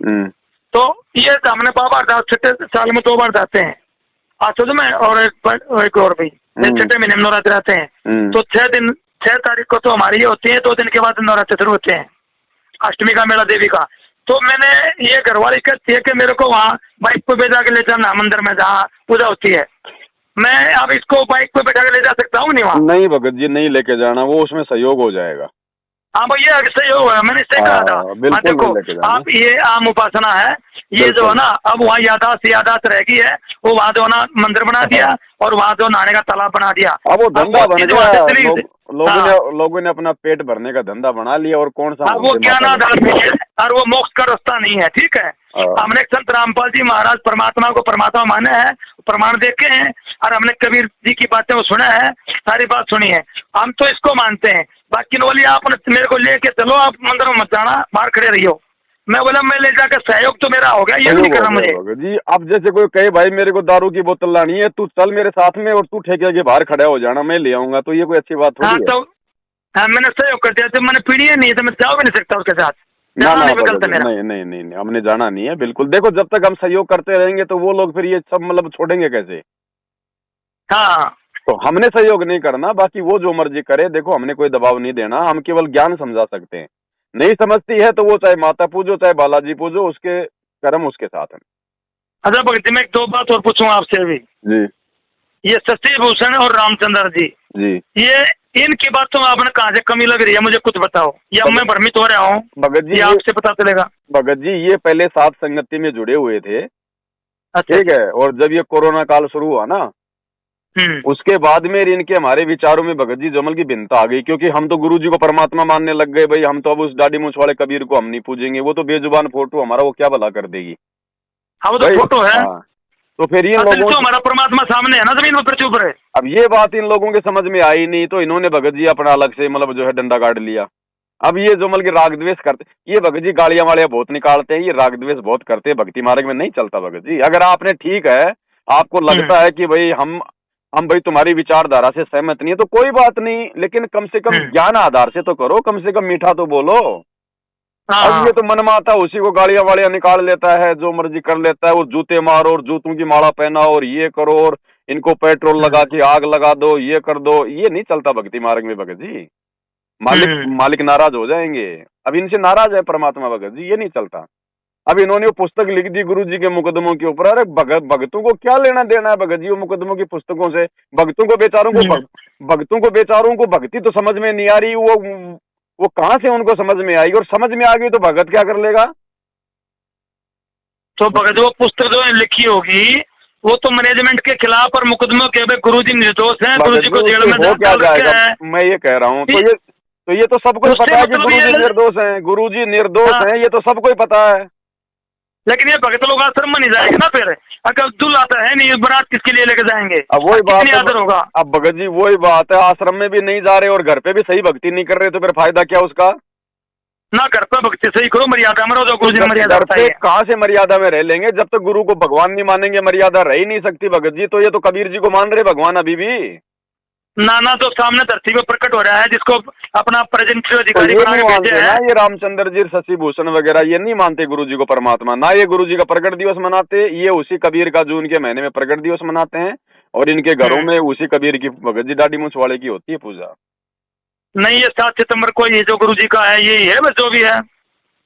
तो ये हमने बाबा छठे साल में 2 बार जाते हैं, आसुद में और एक और भी छठे महीने में नवरात्र आते हैं। तो 6 तारीख को तो हमारी ये होती है, 2 दिन के बाद नवरात्र शुरू होते हैं, अष्टमी का मेला देवी का। तो मैंने ये घरवाली कहती है कि मेरे को वहाँ बाइक पे भेजा के ले जाना मंदिर में जहाँ पूजा होती है। मैं अब इसको बाइक पे बैठा के ले जा सकता हूँ नहीं वहाँ? नहीं भगत जी नहीं लेके जाना, वो उसमें सहयोग हो जाएगा। हाँ भैया सहयोग है, मैंने इससे कहा था। देखो आप ये आम उपासना है, ये जो है ना अब वहाँ यादाश्त रह गई है, वो वहाँ जो है ना मंदिर बना दिया और वहाँ जो नहाने का तालाब बना दिया। अब वो धंधा बन गया, लोगों ने अपना पेट भरने का धंधा बना लिया, और कौन सा वो ज्ञान आधार पे है और वो मोक्ष का रास्ता नहीं है। ठीक है, हमने संत रामपाल जी महाराज परमात्मा को परमात्मा माने हैं, प्रमाण देखे हैं, और हमने कबीर जी की बातें वो सुना है, सारी बात सुनी है, हम तो इसको मानते हैं। बाकी बोलिए आप मेरे को लेके चलो, आप मंदिर में मत जाना, बाहर खड़े रहियो। मैं बोला मैं ले जाकर सहयोग तो मेरा हो गया, ये नहीं करना मुझे जी। अब जैसे कोई कहे भाई मेरे को दारू की बोतल लानी है, तू चल मेरे साथ में और तू ठेके के बाहर खड़ा हो जाना, मैं ले आऊंगा, तो ये कोई अच्छी बात थोड़ी है। तो मैंने सहयोग कर दिया, तो मैंने पीढ़ी नहीं है तो मैं जा भी नहीं सकता उसके साथ। नहीं हमने जाना नहीं है बिल्कुल। देखो जब तक हम सहयोग करते रहेंगे तो वो लोग फिर ये सब मतलब छोड़ेंगे कैसे? हाँ तो हमने सहयोग नहीं करना, बाकी वो जो मर्जी करे। देखो हमने कोई दबाव नहीं देना, हम केवल ज्ञान समझा सकते हैं। नहीं समझती है तो वो चाहे माता पूजो चाहे बालाजी पूजो, उसके कर्म उसके साथ है। अच्छा भगत मैं 2 बात और पूछूंगा आपसे अभी जी। ये शशि भूषण और रामचंद्र जी, ये इनकी बातों में आपने कहाँ से कमी लग रही है, मुझे कुछ बताओ, या मैं भ्रमित हो रहा हूँ? भगत जी आपसे पता चलेगा। भगत जी ये पहले सात संगति में जुड़े हुए थे, ठीक है, और जब ये कोरोना काल शुरू हुआ ना, उसके बाद में इनके हमारे विचारों में भगत जी जमल की भिन्नता आ गई, क्योंकि हम तो गुरु जी को परमात्मा मानने लग गए। भाई हम तो अब उस दाढ़ी मूंछ वाले कबीर को हम नहीं पूजेंगे, वो तो बेजुबान फोटो हमारा वो क्या भला कर देगी। हाँ वो तो फोटो है। तो फिर इन लोगों तो हमारा परमात्मा सामने है ना, जमीन पर चुप रहे। अब ये बात इन लोगों के समझ में आई नहीं, तो इन्होंने भगत जी अपना अलग से मतलब जो है डंडा काट लिया। अब ये जो मतलब कि राग द्वेष करते, ये भगत जी गालियां वालियां बहुत निकालते हैं, ये राग द्वेष बहुत करते हैं, भक्ति मार्ग में नहीं चलता भगत जी। अगर आपने ठीक है, आपको लगता है कि भाई हम भाई तुम्हारी विचारधारा से सहमत नहीं है तो कोई बात नहीं, लेकिन कम से कम ज्ञान आधार से तो करो, कम से कम मीठा तो बोलो। अब ये तो मनमाता उसी को गालियां वालियां निकाल लेता है, जो मर्जी कर लेता है, और जूते मारो और जूतों की माला पहनाओ और ये करो और इनको पेट्रोल लगा के आग लगा दो, ये कर दो। ये नहीं चलता भक्ति मार्ग में भगत जी। मालिक नाराज हो जाएंगे। अब इनसे नाराज है परमात्मा भगत जी, ये नहीं चलता। अब इन्होंने वो पुस्तक लिख दी गुरु जी के मुकदमों के ऊपर। अरे भक्तों को क्या लेना देना है भगत जी वो मुकदमों की पुस्तकों से? भक्तों को बेचारों को भक्ति तो समझ में नहीं आ रही, वो कहां से उनको समझ में आएगी? और समझ में आ गई तो भगत क्या कर लेगा? तो भगत वो पुस्तक जो लिखी होगी वो तो मैनेजमेंट के खिलाफ और मुकदमों के, गुरु जी निर्दोष हैं, गुरु जी को जेल में हो क्या जाएगा? मैं ये कह रहा हूँ, तो ये तो सबको पता है कि गुरु जी निर्दोष हैं, गुरु जी निर्दोष हैं, ये तो सबको ही पता है। लेकिन ये भगत लोग आश्रम में नहीं जाएंगे ना फिर, अगर दूल्हा आता है नहीं, बारात किसके लिए लेके जाएंगे? अब वही बात आदर होगा। अब भगत जी वही बात है, आश्रम में भी नहीं जा रहे और घर पे भी सही भक्ति नहीं कर रहे, तो फिर फायदा क्या उसका? ना घर पे भक्ति सही करो, मर्यादा में रहो, जो गुरु जी ने मर्यादा बताई है। कहाँ से मर्यादा में रह लेंगे? जब तक गुरु को भगवान नहीं मानेंगे मर्यादा रह ही नहीं सकती भगत जी। तो ये तो कबीर जी को मान रहे भगवान अभी भी। नाना तो सामने धरती पे प्रकट हो रहा है, जिसको अपना प्रेजेंटेटिव अधिकारी बना के भेजा है। ये रामचंद्र जी, शशि भूषण वगैरह ये नहीं मानते गुरु जी को परमात्मा, ना ये गुरु जी का प्रकट दिवस मनाते। ये उसी कबीर का जून के महीने में प्रकट दिवस मनाते हैं, और इनके घरों में उसी कबीर की भगत जी दाढ़ी मूंछ वाले की होती है पूजा। नहीं, ये 7 सितंबर को ये जो गुरु जी का है यही है बस, जो भी है।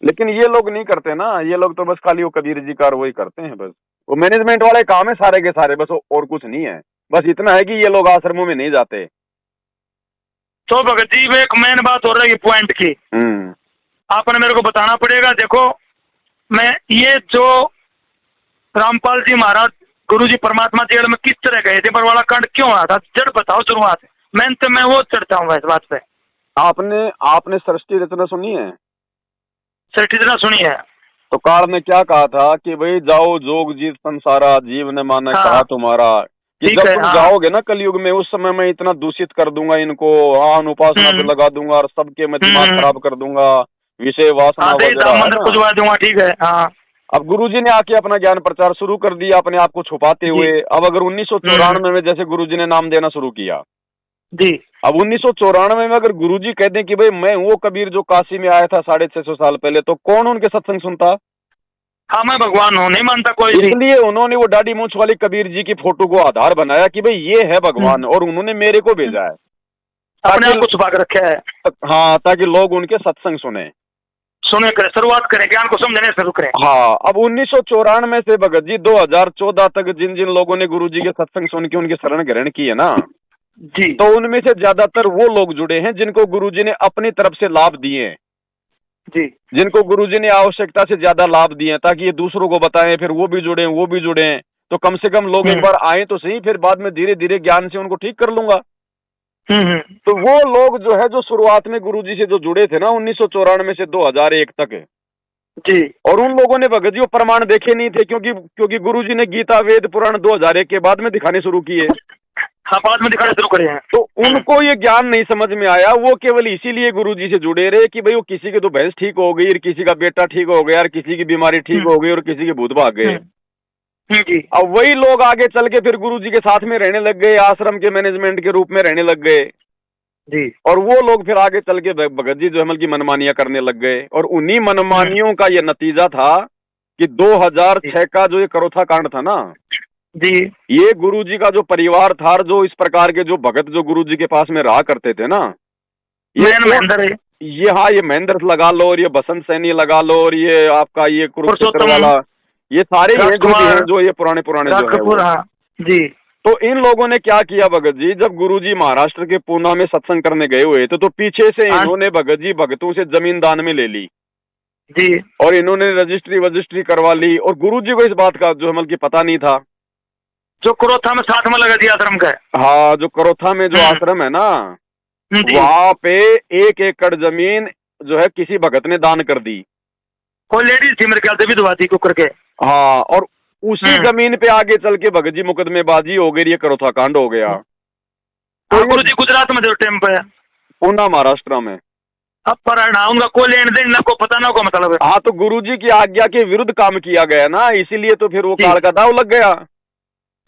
लेकिन ये लोग नहीं करते ना, ये लोग तो बस खाली वो कबीर जी का वही करते हैं बस। वो मैनेजमेंट वाले काम है सारे के सारे, बस और कुछ नहीं है। बस इतना है कि ये लोग आश्रमों में नहीं जाते। तो भगत जी एक मेन बात हो रही है पॉइंट की, आपने मेरे को बताना पड़ेगा। देखो मैं ये जो रामपाल जी महाराज गुरु जी परमात्मा जेल में किस तरह गए थे, बरवाला कांड क्यों आया था, जड़ बताओ शुरुआत। मैं वो चढ़ता हूँ इस बात पे। आपने सृष्टि रचना सुनी है? सृष्टि रचना सुनी है। तो काल ने क्या कहा था कि भाई जाओ जोग जीत संसारा, जीव ने माना कहा तुम्हारा। कि जब तुम जाओगे ना कलयुग में, उस समय मैं इतना दूषित कर दूंगा इनको, उपासना पे लगा दूंगा और सबके मैं दिमाग खराब कर दूंगा, विषय वासना वगैरह दूंगा। ठीक है। अब गुरुजी ने आके अपना ज्ञान प्रचार शुरू कर दिया अपने आप को छुपाते हुए। अब अगर 1994 में जैसे गुरुजी ने नाम देना शुरू किया जी, अब 1994 में अगर गुरुजी कह दें कि भाई मैं वो कबीर जो काशी में आया था 650 साल पहले, तो कौन उनके सत्संग सुनता? हाँ, मैं भगवान हूँ, नहीं मानता कोई। इसलिए उन्होंने वो दाढ़ी मूंछ वाली कबीर जी की फोटो को आधार बनाया कि भाई ये है भगवान, और उन्होंने मेरे को भेजा है, अपने आप को छुपा कर रखा है। हाँ, ताकि लोग उनके सत्संग सुने करें, शुरुआत करें, ज्ञान को समझने शुरू करें। हाँ, अब 1994 से भगत जी 2014 तक जिन जिन लोगों ने गुरुजी के सत्संग सुन के उनकी शरण ग्रहण की है ना जी, तो उनमें से ज्यादातर वो लोग जुड़े हैं जिनको गुरुजी ने अपनी तरफ से लाभ दिए जी, जिनको गुरुजी ने आवश्यकता से ज्यादा लाभ दिए ताकि ये दूसरों को बताएं, फिर वो भी जुड़े। तो कम से कम लोग एक बार आए तो सही, फिर बाद में धीरे धीरे ज्ञान से उनको ठीक कर लूंगा। तो वो लोग जो है जो शुरुआत में गुरुजी से जो जुड़े थे ना 1994 से 2001 तक जी, और उन लोगों ने भगत जी वो प्रमाण देखे नहीं थे, क्योंकि गुरुजी ने गीता वेद पुराण 2001 के बाद में दिखाने शुरू किए। हाँ, बाद में दिखाने शुरू करे हैं। तो उनको ये ज्ञान नहीं समझ में आया, वो केवल इसीलिए गुरुजी से जुड़े रहे कि भाई वो किसी की तो भैंस ठीक हो गई, और किसी का बेटा ठीक हो गया, और किसी की बीमारी ठीक हो गई, और किसी के भूत भाग गए। अब वही लोग आगे चल के फिर गुरुजी के साथ में रहने लग गए, आश्रम के मैनेजमेंट के रूप में रहने लग गए जी, और वो लोग फिर आगे चल के भगत जी जो अमल की मनमानियां करने लग गए। और उन्हीं मनमानियों का ये नतीजा था कि 2006 का जो ये करोथा कांड था ना जी, ये गुरुजी का जो परिवार था, जो इस प्रकार के जो भगत जो गुरुजी के पास में रहा करते थे ना, ये महेंद्र लगा लो, और ये बसंत सैनी लगा लो, और ये आपका ये कुरुक्षेत्र वाला, ये सारे जो ये पुराने जो है जी। तो इन लोगों ने क्या किया भगत जी, जब गुरुजी महाराष्ट्र के पूना में सत्संग करने गए हुए थे तो पीछे से इन्होंने भगत जी भगतों से जमीन दान में ले ली जी, और इन्होंने रजिस्ट्री करवा ली, और गुरुजी को इस बात का जो अमल की पता नहीं था। जो करोथा में साथ में लगा दिया आश्रम का, हाँ, जो करोथा में जो आश्रम है ना वहाँ पे 1 एकड़ जमीन जो है किसी भगत ने दान कर दी। कोई लेडीज थी मेरे ख्याल से, विधवा थी कुकर के। हाँ, और उसी जमीन पे आगे चल के भगत जी मुकदमेबाजी हो गई, ये करोथा कांड हो गया। तो गुरु जी गुजरात में जो टेम पे पूना महाराष्ट्र में। अब पर ना उनका कोई लेन देन ना को पता ना को मतलब है। हाँ, तो गुरुजी की आज्ञा के विरुद्ध काम किया गया ना, इसीलिए तो फिर वो जी काल का दाव लग गया।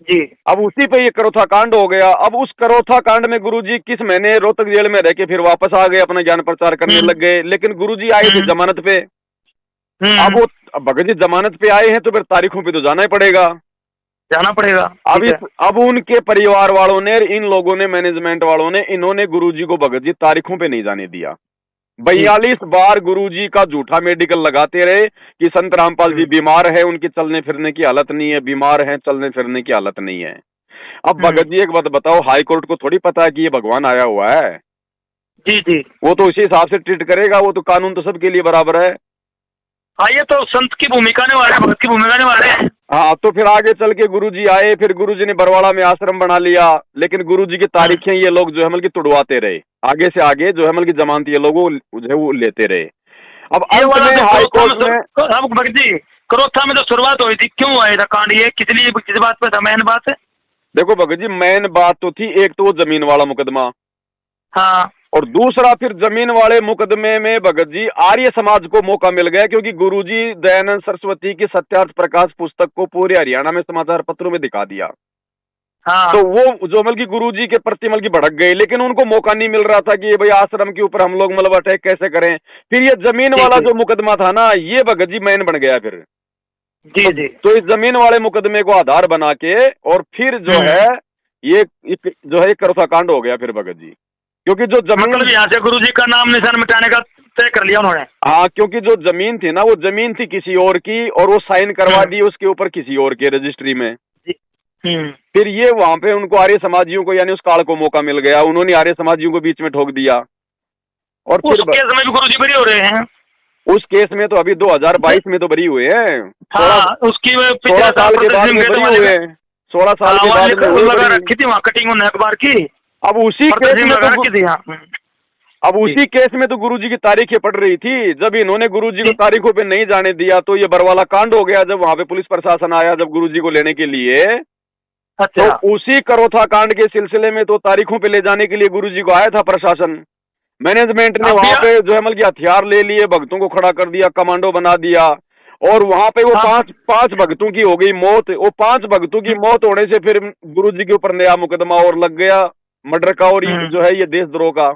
जी अब उसी पे ये करोथा कांड हो गया। अब उस करोथा कांड में गुरुजी किस महीने रोहतक जेल में रह के फिर वापस आ गए, अपना ज्ञान प्रचार करने लग गए। लेकिन गुरुजी आए थे जमानत पे। अब वो भगत जी जमानत पे आए हैं तो फिर तारीखों पे तो जाना ही पड़ेगा। जाना पड़ेगा। अब अब उनके परिवार वालों ने, इन लोगों ने, मैनेजमेंट वालों ने, इन्होंने गुरुजी को भगत जी तारीखों पे नहीं जाने दिया। 42 बार गुरुजी का झूठा मेडिकल लगाते रहे कि संत रामपाल जी बीमार है, उनकी चलने फिरने की हालत नहीं है, बीमार है, चलने फिरने की हालत नहीं है। अब भगत जी एक बात बताओ, हाई कोर्ट को थोड़ी पता है कि ये भगवान आया हुआ है। जी जी वो तो उसी हिसाब से ट्रीट करेगा, वो तो कानून तो सबके लिए बराबर है। हाँ, ये तो संत की भूमिका ने वाले, भगत की भूमिका ने वाले। हाँ, तो फिर आगे चल के गुरुजी आए, फिर गुरुजी ने बरवाड़ा में आश्रम बना लिया। लेकिन गुरुजी की तारीखें ये लोग जो है मतलब की तुड़वाते रहे, आगे से आगे जो है मतलब की जमानत ये लोग जो है वो लेते रहे। अब अंत में हाई कोर्ट में, अब भगत जी करोथा में तो शुरुआत हुई थी, क्यों आया था कांड ये, किस बात पे था, मेन बात है? देखो भगत जी, मेन बात तो थी एक तो वो जमीन वाला मुकदमा, हाँ, और दूसरा फिर जमीन वाले मुकदमे में भगत जी आर्य समाज को मौका मिल गया, क्योंकि गुरुजी दयानंद सरस्वती की सत्यार्थ प्रकाश पुस्तक को पूरे हरियाणा में समाचार पत्रों में दिखा दिया। हाँ, तो वो जो मतलब की गुरुजी के प्रति मतलब की भड़क गए, लेकिन उनको मौका नहीं मिल रहा था कि ये भाई आश्रम के ऊपर हम लोग मतलब अटैक कैसे करें। फिर ये जमीन वाला जो मुकदमा था ना, ये भगत जी मेन बन गया फिर। जी जी। तो इस जमीन वाले मुकदमे को आधार बना के और फिर जो है ये जो है करोथा कांड हो गया फिर भगत जी, क्योंकि जो जमीन, मतलब यहाँ से गुरुजी का नाम निशान मिटाने का तय कर लिया उन्होंने। हाँ, क्योंकि जो जमीन थी ना वो जमीन थी किसी और की, और वो साइन करवा दी उसके ऊपर किसी और के रजिस्ट्री में। फिर ये वहां पे उनको आर्य समाजियों को यानी उस काल को मौका मिल गया, उन्होंने आर्य समाजियों को बीच में ठोक दिया। और उस केस में भी गुरुजी बरी हो रहे हैं। उस केस में तो अभी 2022 में तो बरी हुए हैं। हाँ, उसकी 16 साल के बाद में बरी हुए हैं। 16 साल के बाद में लगा रखी थी वहाँ कटिंग उन्होंने अखबार की। अब उसी केस में तो अब उसी केस में तो गुरुजी की तारीखें पड़ रही थी। जब इन्होंने गुरुजी को तारीखों पे नहीं जाने दिया तो ये बरवाला कांड हो गया। जब वहां पे पुलिस प्रशासन आया जब गुरुजी को लेने के लिए, अच्छा, तो उसी करोथा कांड के सिलसिले में तो तारीखों पे ले जाने के लिए गुरुजी को आया था प्रशासन। मैनेजमेंट ने वहां पे जो है मतलब की हथियार ले लिए, भक्तों को खड़ा कर दिया, कमांडो बना दिया, और वहां पे वो पांच भक्तों की हो गई मौत। वो 5 भक्तों की मौत होने से फिर गुरुजी के ऊपर नया मुकदमा और लग गया, मर्डर का, और ये जो है ये देशद्रोह का।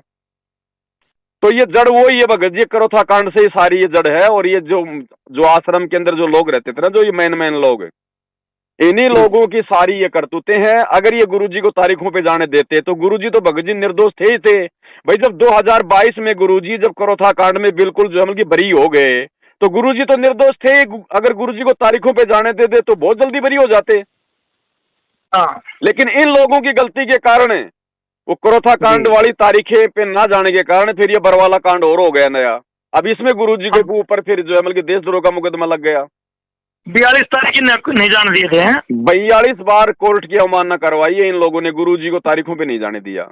तो ये जड़ वो ही है भगत जी, करोथा कांड से ही सारी ये जड़ है। और ये जो आश्रम के अंदर जो लोग रहते थे ना, जो ये मेन लोग, इन्हीं लोगों की सारी ये करतूतें हैं। अगर ये गुरुजी को तारीखों पे जाने देते तो गुरुजी तो भगत जी निर्दोष थे ही थे भाई। जब 2022 में गुरुजी जब करोथा कांड में बिल्कुल जो है कि बरी हो गए, तो गुरुजी तो निर्दोष थे। अगर गुरुजी को तारीखों पे जाने देते तो बहुत जल्दी बरी हो जाते। लेकिन इन लोगों की गलती के कारण, वो करोथा कांड वाली तारीखें पे ना जाने के कारण फिर ये बरवाला कांड और हो गया नया। अब इसमें गुरुजी के ऊपर फिर जो है मतलब देशद्रोह का मुकदमा लग गया। 42 तारीख नहीं जाने दिए थे। 42 बार कोर्ट की अवमानना करवाई है इन लोगों ने, गुरुजी को तारीखों पे नहीं जाने दिया।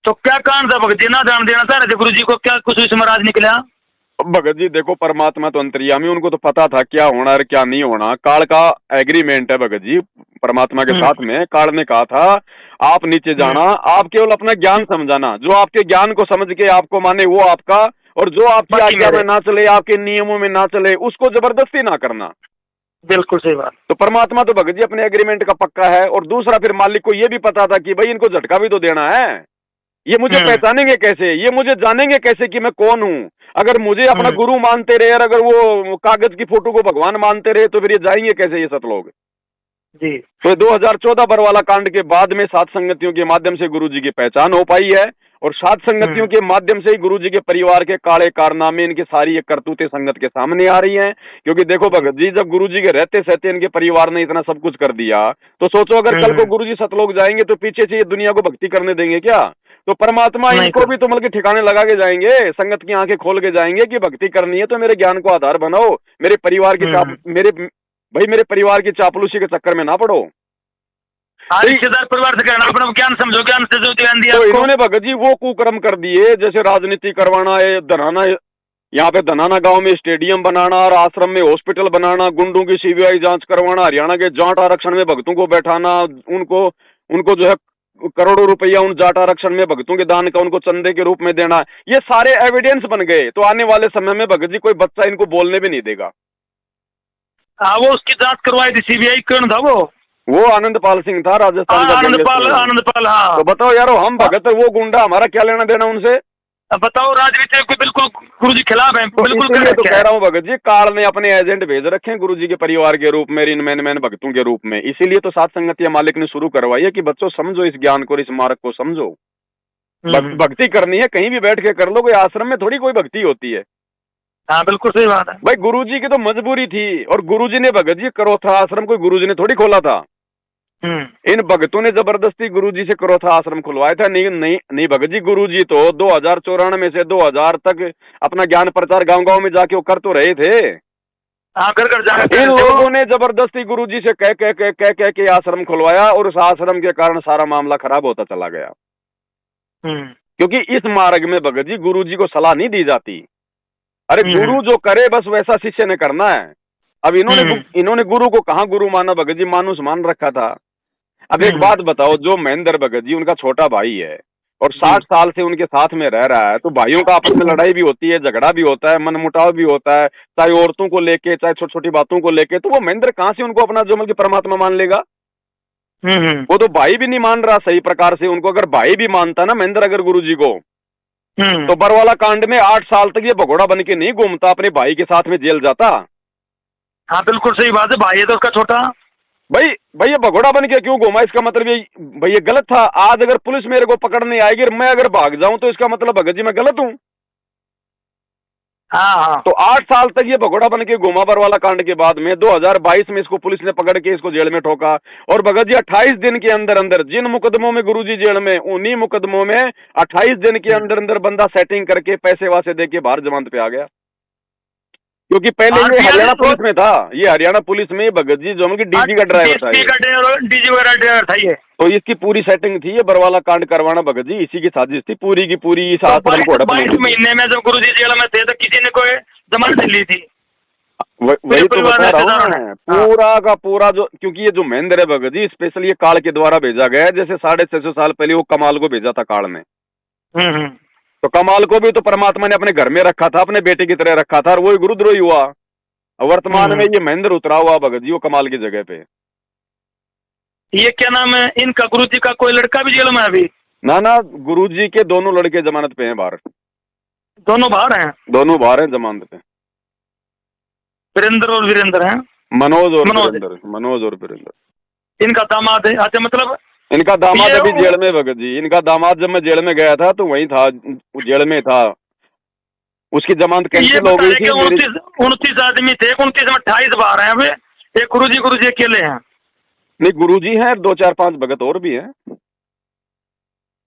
तो क्या कांड था भगत जी, ना जान देना था गुरुजी को, क्या कुछ इसमें राज निकला? भगत जी देखो, परमात्मा तो अंतर्यामी, उनको तो पता था क्या होना और क्या नहीं होना। काल का एग्रीमेंट है भगत जी परमात्मा के साथ में। काल ने कहा था आप नीचे जाना, आप केवल अपना ज्ञान समझाना, जो आपके ज्ञान को समझ के आपको माने वो आपका, और जो आपकी आज्ञा में ना चले, आपके नियमों में ना चले, उसको जबरदस्ती ना करना। बिल्कुल सही बात। तो परमात्मा तो भगत जी अपने एग्रीमेंट का पक्का है। और दूसरा फिर मालिक को ये भी पता था कि भाई इनको झटका भी तो देना है, ये मुझे पहचानेंगे कैसे, ये मुझे जानेंगे कैसे कि मैं कौन हूँ। अगर मुझे अपना गुरु मानते रहे और अगर वो कागज की फोटो को भगवान मानते रहे तो फिर ये जाएंगे कैसे ये सब लोग जी। तो 2014 बरवाला कांड के बाद में 7 संगतियों के माध्यम से गुरुजी की पहचान हो पाई है। और 7 संगतियों के माध्यम से ही गुरुजी के परिवार के काले कारनामे, इनकी सारी ये करतूतें संगत के सामने आ रही हैं। क्योंकि देखो भगत जी, जब गुरुजी के रहते सहते इनके परिवार ने इतना सब कुछ कर दिया, तो सोचो अगर कल को गुरुजी सतलोक जाएंगे तो पीछे से ये दुनिया को भक्ति करने देंगे क्या? तो परमात्मा इनको भी तो मतलब ठिकाने लगा के जाएंगे, संगत की आंखें खोल के जाएंगे कि भक्ति करनी है तो मेरे ज्ञान को आधार बनाओ, मेरे परिवार की मेरे परिवार की चापलूसी के चक्कर में ना पड़ो। रिश्तेदार परिवार से कहना, अपना ज्ञान समझो, ज्ञान से जो ध्यान दिया। तो इन्होंने भगत जी वो कुकर्म कर दिए, जैसे राजनीति करवाना है, धनाना, यहाँ पे धनाना गांव में स्टेडियम बनाना और आश्रम में हॉस्पिटल बनाना, गुंडों की सीबीआई जांच करवाना, हरियाणा के जाट आरक्षण में भक्तों को बैठाना, उनको जो है करोड़ों रुपया उन जाट आरक्षण में भगतों के दान का उनको चंदे के रूप में देना, ये सारे एविडेंस बन गए। तो आने वाले समय में भगत जी कोई बच्चा इनको बोलने भी नहीं देगा। हाँ, वो उसकी जांच करवाई थी सीबीआई, कौन था वो आनंदपाल सिंह था, राजस्थान का। आनंदपाल, हाँ। तो बताओ यारो, हम भगत वो गुंडा, हमारा क्या लेना देना उनसे? बताओ, राजनीति को बिल्कुल गुरुजी खिलाफ है, बिल्कुल तो कह रहा हूँ भगत जी, काल ने अपने एजेंट भेज रखे हैं गुरुजी के परिवार के रूप में, मैन भक्तों के रूप में। इसीलिए तो सात संगतिया मालिक ने शुरू करवाई है कि बच्चों समझो इस ज्ञान को, इस मार्ग को समझो। भक्ति करनी है कहीं भी बैठ के कर लो, कोई आश्रम में थोड़ी कोई भक्ति होती है। हाँ, बिल्कुल सही बात है भाई, गुरुजी की तो मजबूरी थी, और गुरुजी ने भगत जी करोथा आश्रम कोई गुरुजी ने थोड़ी खोला था। इन भगतों ने जबरदस्ती गुरुजी से करोथा आश्रम खुलवाया था। नहीं भगत जी, गुरुजी तो 2094 में से 2000 तक अपना ज्ञान प्रचार गांव-गांव में जाके वो कर तो रहे थे। इन लोगों ने जबरदस्ती गुरुजी से कह के आश्रम खुलवाया, और उस आश्रम के कारण सारा मामला खराब होता चला गया। क्योंकि इस मार्ग में भगत जी गुरुजी को सलाह नहीं दी जाती। अरे गुरु जो करे बस वैसा शिष्य ने करना है। अब इन्होंने गुरु को कहाँ गुरु माना भगत जी, मानुस मान रखा था। अब एक बात बताओ, जो महेंद्र भगत जी उनका छोटा भाई है और 60 साल से उनके साथ में रह रहा है, तो भाइयों का आपस में लड़ाई भी होती है, झगड़ा भी होता है, मनमुटाव भी होता है, चाहे औरतों को लेके, चाहे छोटी छोटी बातों को लेके। तो वो महेंद्र कहाँ से उनको अपना जो मतलब परमात्मा मान लेगा? वो तो भाई भी नहीं मान रहा सही प्रकार से उनको। अगर भाई भी मानता ना महेंद्र अगर गुरु जी को, तो बरवाला कांड में 8 साल तक ये भगोड़ा बन के नहीं घूमता, अपने भाई के साथ में जेल जाता। हाँ, बिल्कुल सही बात है, भाई है तो उसका छोटा। भाई ये भगोड़ा बन के क्यों घूमा? इसका मतलब ये भाई ये गलत था। आज अगर पुलिस मेरे को पकड़ने आएगी और मैं अगर भाग जाऊं तो इसका मतलब भगत जी मैं गलत हूं। हाँ। तो 8 साल तक ये भगोड़ा बन के घूमा बरवाला कांड के बाद में 2022 में इसको पुलिस ने पकड़ के इसको जेल में ठोका। और भगत जी 28 दिन के अंदर अंदर, जिन मुकदमों में गुरुजी जेल में, उन्हीं मुकदमों में 28 दिन के अंदर अंदर बंदा सेटिंग करके पैसे वासे दे के बाहर जमानत पे आ गया। क्योंकि पहले ये हरियाणा पुलिस में था, ये हरियाणा पुलिस में भगत जी जो कि डीजी का ड्राइवर था, डीजी वगैरह ड्राइवर था ये। तो इसकी पूरी सेटिंग थी ये बरवाला कांड करवाना भगत जी, इसी की साजिश थी पूरी की पूरी। इस आश्रम को 22 महीने में जब गुरुजी जेल में थे तो किसी ने कोई जमानत ली थी? वही तो बता रहा हूँ मैं, पूरा का पूरा जो, क्योंकि ये जो महेंद्र है भगत जी स्पेशल ये काल के द्वारा भेजा गया है। जैसे 650 साल पहले वो कमाल को भेजा था काल ने, तो कमाल को भी तो परमात्मा ने अपने घर में रखा था, अपने बेटे की तरह रखा था, और वही गुरुद्रोही हुआ। वर्तमान में ये महेंद्र उतरा हुआ भगत जी वो कमाल की जगह पे। ये क्या नाम है इनका? गुरुजी का कोई लड़का भी जेल में है अभी? ना, गुरुजी के दोनों लड़के जमानत पे हैं बाहर। दोनों बाहर हैं? दोनों बाहर हैं जमानत पे। वीरेंद्र और वीरेंद्र हैं? मनोज और वीरेंद्र। इनका दामाद है? अच्छा, मतलब इनका दामाद अभी जेल में भगत जी। इनका दामाद जब मैं जेल में गया था तो वहीं था, जेल में था, उसकी जमानत कैंसिल हो गई थी। 29 आदमी थे, 29 में 28 बाहर हैं अभी। एक गुरुजी अकेले हैं? नहीं, गुरुजी हैं, 2 4 5 भगत और भी हैं।